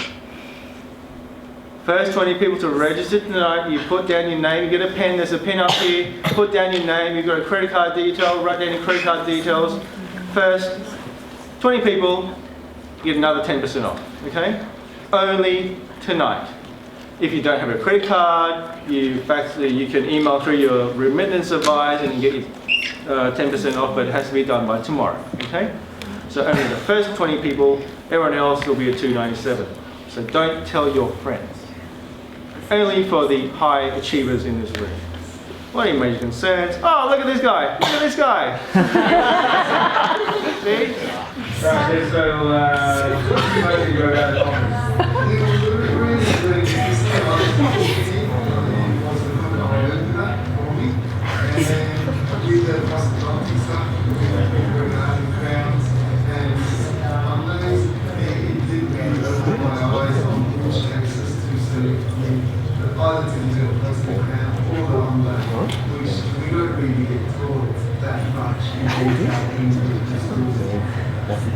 Speaker 1: First 20 people to register tonight, you put down your name, you get a pen, there's a pen up here, put down your name, you've got a credit card detail, write down your credit card details. First 20 people, you get another 10% off, okay? Only tonight. If you don't have a credit card, you can email through your remittance advice and you get your 10% off, but it has to be done by tomorrow, okay? So only the first 20 people, everyone else will be a $297. So don't tell your friends. Only for the high achievers in this room. What are your major concerns? Oh, look at this guy! Look at this guy! See? Right, so, what do you guys think about the conference?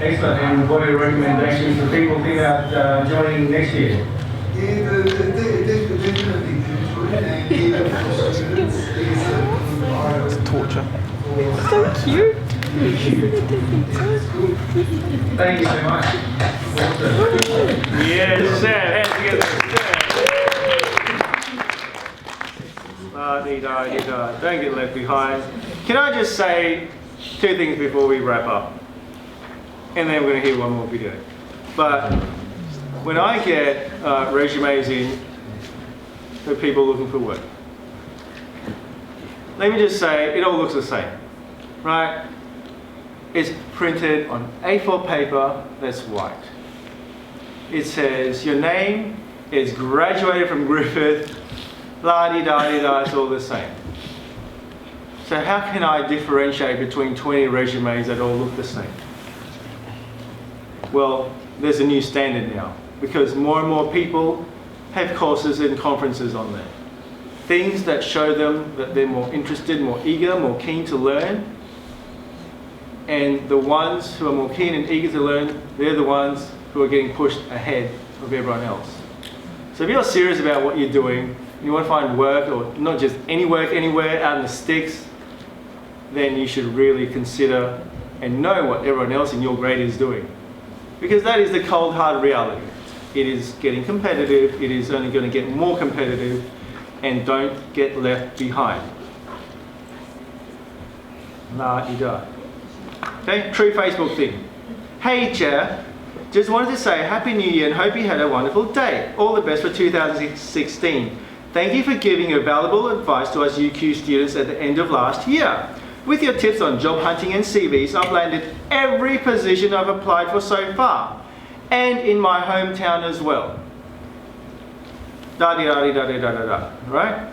Speaker 1: Excellent. And what are your recommendations for people thinking about joining next year?
Speaker 12: It's torture.
Speaker 5: So cute.
Speaker 1: Thank you so much. Yes, Sam. Hands together. Don't get left behind. Can I just say 2 things before we wrap up? And then we're going to hear one more video. But when I get resumes in for people looking for work, let me just say, it all looks the same, right? It's printed on A4 paper that's white. It says your name is graduated from Griffith, la-di-da-di-da, it's all the same. So how can I differentiate between 20 resumes that all look the same? Well, there's a new standard now because more and more people have courses and conferences on there. Things that show them that they're more interested, more eager, more keen to learn. And the ones who are more keen and eager to learn, they're the ones who are getting pushed ahead of everyone else. So if you're serious about what you're doing, you want to find work, or not just any work anywhere out in the sticks, then you should really consider and know what everyone else in your grade is doing. Because that is the cold hard reality. It is getting competitive, it is only going to get more competitive, and don't get left behind. La-di-da. Okay, true Facebook thing. Hey Chair, just wanted to say Happy New Year and hope you had a wonderful day. All the best for 2016. Thank you for giving your valuable advice to us UQ students at the end of last year. With your tips on job hunting and CVs, I've landed every position I've applied for so far, and in my hometown as well. Da-di-da-di-da-di-da-da-da, right?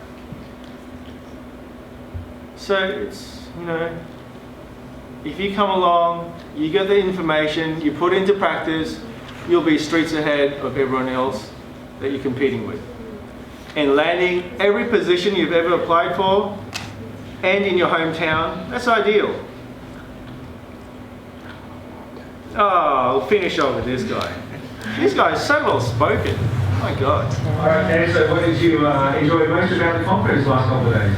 Speaker 1: So it's, you know, if you come along, you get the information, you put it into practice, you'll be streets ahead of everyone else that you're competing with. And landing every position you've ever applied for, and in your hometown, that's ideal. Oh, I'll finish off with this guy. This guy is so well spoken. Oh my God. Alright, Dan, so what did you enjoy most about the conference last couple of days?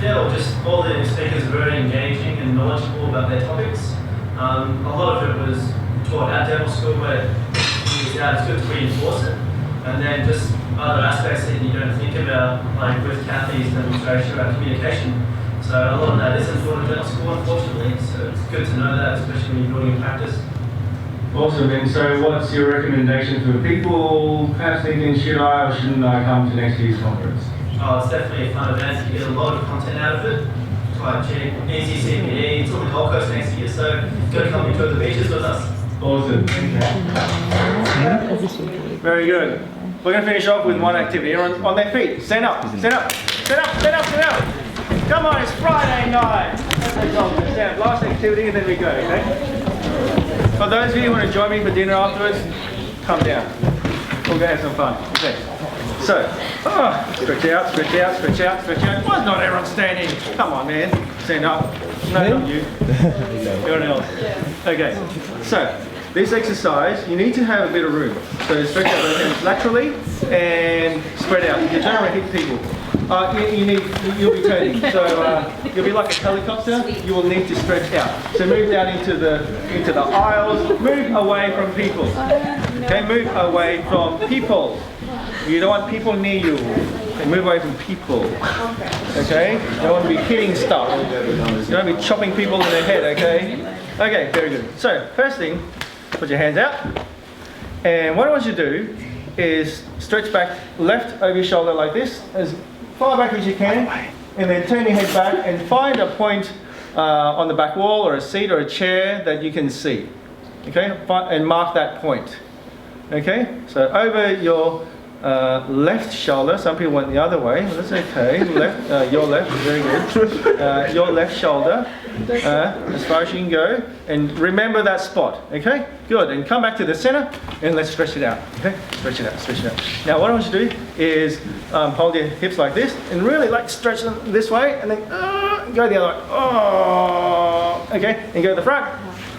Speaker 13: Yeah, well, just all the speakers are very engaging and knowledgeable about their topics. A lot of it was taught at dental school, but it's good to reinforce it. And then just other aspects that you don't think about, like with Kathy's demonstration about communication. So a lot of that isn't taught at dental school, unfortunately. So it's good to know that, especially when you're doing it in practice.
Speaker 1: Awesome. And so what's your recommendation for people perhaps thinking, should I or shouldn't I come to next year's conference?
Speaker 13: Oh, it's definitely a fun event. You get a lot of content out of it. Quite cheap, easy CPD. It's on the Gold Coast next year, so go come enjoy the beaches with us.
Speaker 1: Awesome. Very good. We're going to finish off with one activity. Everyone on their feet. Stand up, stand up, stand up, stand up, stand up. Come on, it's Friday night. Stand up. Last activity and then we go, okay? For those of you who want to join me for dinner afterwards, come down. We'll go have some fun. Okay. So, stretch out, stretch out, stretch out, stretch out. Why is not everyone standing? Come on, man. Stand up. No, not you. Everyone else. Okay. So, this exercise, you need to have a bit of room. So, stretch out those hands laterally and spread out. You don't want to hit people. You'll be turning. So, you'll be like a helicopter. You will need to stretch out. So, move down into the aisles. Move away from people. Okay, move away from people. You don't want people near you. Okay, move away from people. Okay? You don't want to be hitting stuff. You don't want to be chopping people in the head, okay? Okay, very good. So, first thing, put your hands out. And what I want you to do is stretch back left over your shoulder like this, as far back as you can. And then turn your head back and find a point on the back wall or a seat or a chair that you can see. Okay? And mark that point. Okay? So, over your left shoulder. Some people went the other way. That's okay. Left, your left, very good. Your left shoulder, as far as you can go, and remember that spot. Okay, good. And come back to the center, and let's stretch it out. Okay, stretch it out, stretch it out. Now, what I want you to do is hold your hips like this, and really like stretch them this way, and then go the other way. Oh, Okay, and go to the front.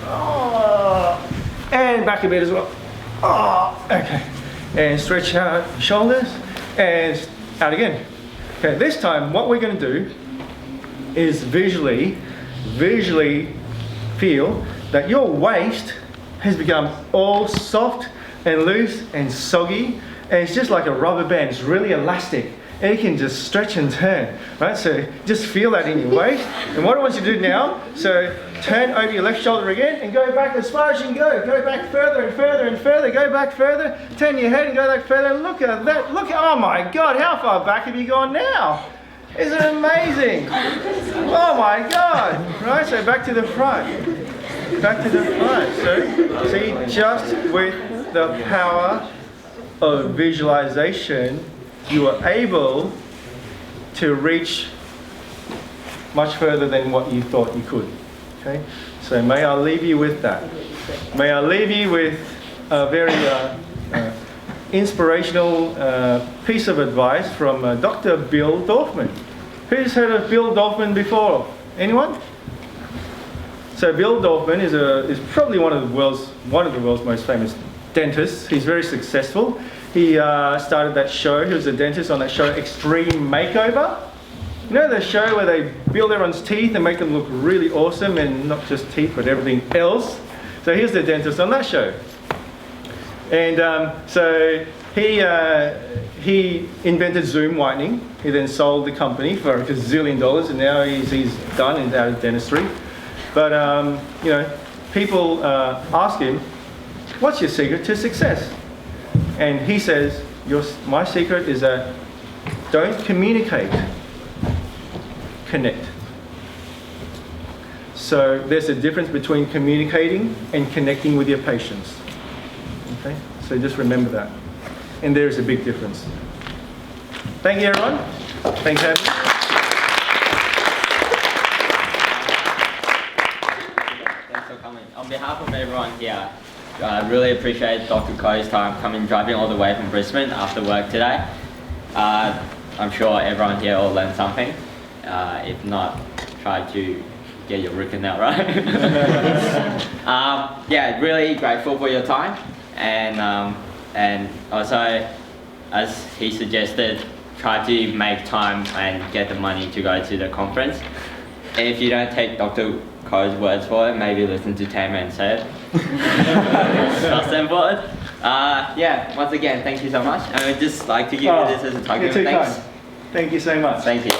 Speaker 1: Oh, and back a bit as well. Oh, okay. And stretch out shoulders and out again. Okay, this time what we're going to do is visually feel that your waist has become all soft and loose and soggy, and it's just like a rubber band. It's really elastic and it can just stretch and turn, right? So just feel that in your waist. And what I want you to do now, so turn over your left shoulder again and go back as far as you can go. Go back further and further and further. Go back further. Turn your head and go back further. Look at that. Look, oh my God, how far back have you gone now? Isn't it amazing? Oh my God. Right, so back to the front. Back to the front. So see, just with the power of visualization, you are able to reach much further than what you thought you could. Okay, so may I leave you with that. May I leave you with a very inspirational piece of advice from Dr. Bill Dorfman. Who's heard of Bill Dorfman before? Anyone? So Bill Dorfman is probably one of the world's most famous dentists. He's very successful. He started that show. He was a dentist on that show, Extreme Makeover. You know the show where they build everyone's teeth and make them look really awesome, and not just teeth but everything else. So he's the dentist on that show. And so he invented Zoom whitening. He then sold the company for $1 gazillion, and now he's done and out of dentistry. But you know, people ask him, "What's your secret to success?" And he says, "My secret is that don't communicate, connect." So there's a difference between communicating and connecting with your patients. Okay, so just remember that. And there is a big difference. Thank you, everyone. Thanks, Abby.
Speaker 14: Thanks for coming. On behalf of everyone here, I really appreciate Dr. Kho's time coming driving all the way from Brisbane after work today. I'm sure everyone here will learn something. If not, try to get your root canal right. Yeah, really grateful for your time, and also, as he suggested, try to make time and get the money to go to the conference. If you don't take Dr. Kho's words for it, maybe listen to Tama and say it. Trust them for it. Yeah, once again, thank you so much. I would just like to give you this as a token of thanks.
Speaker 1: Thank you so much.
Speaker 14: Thank you.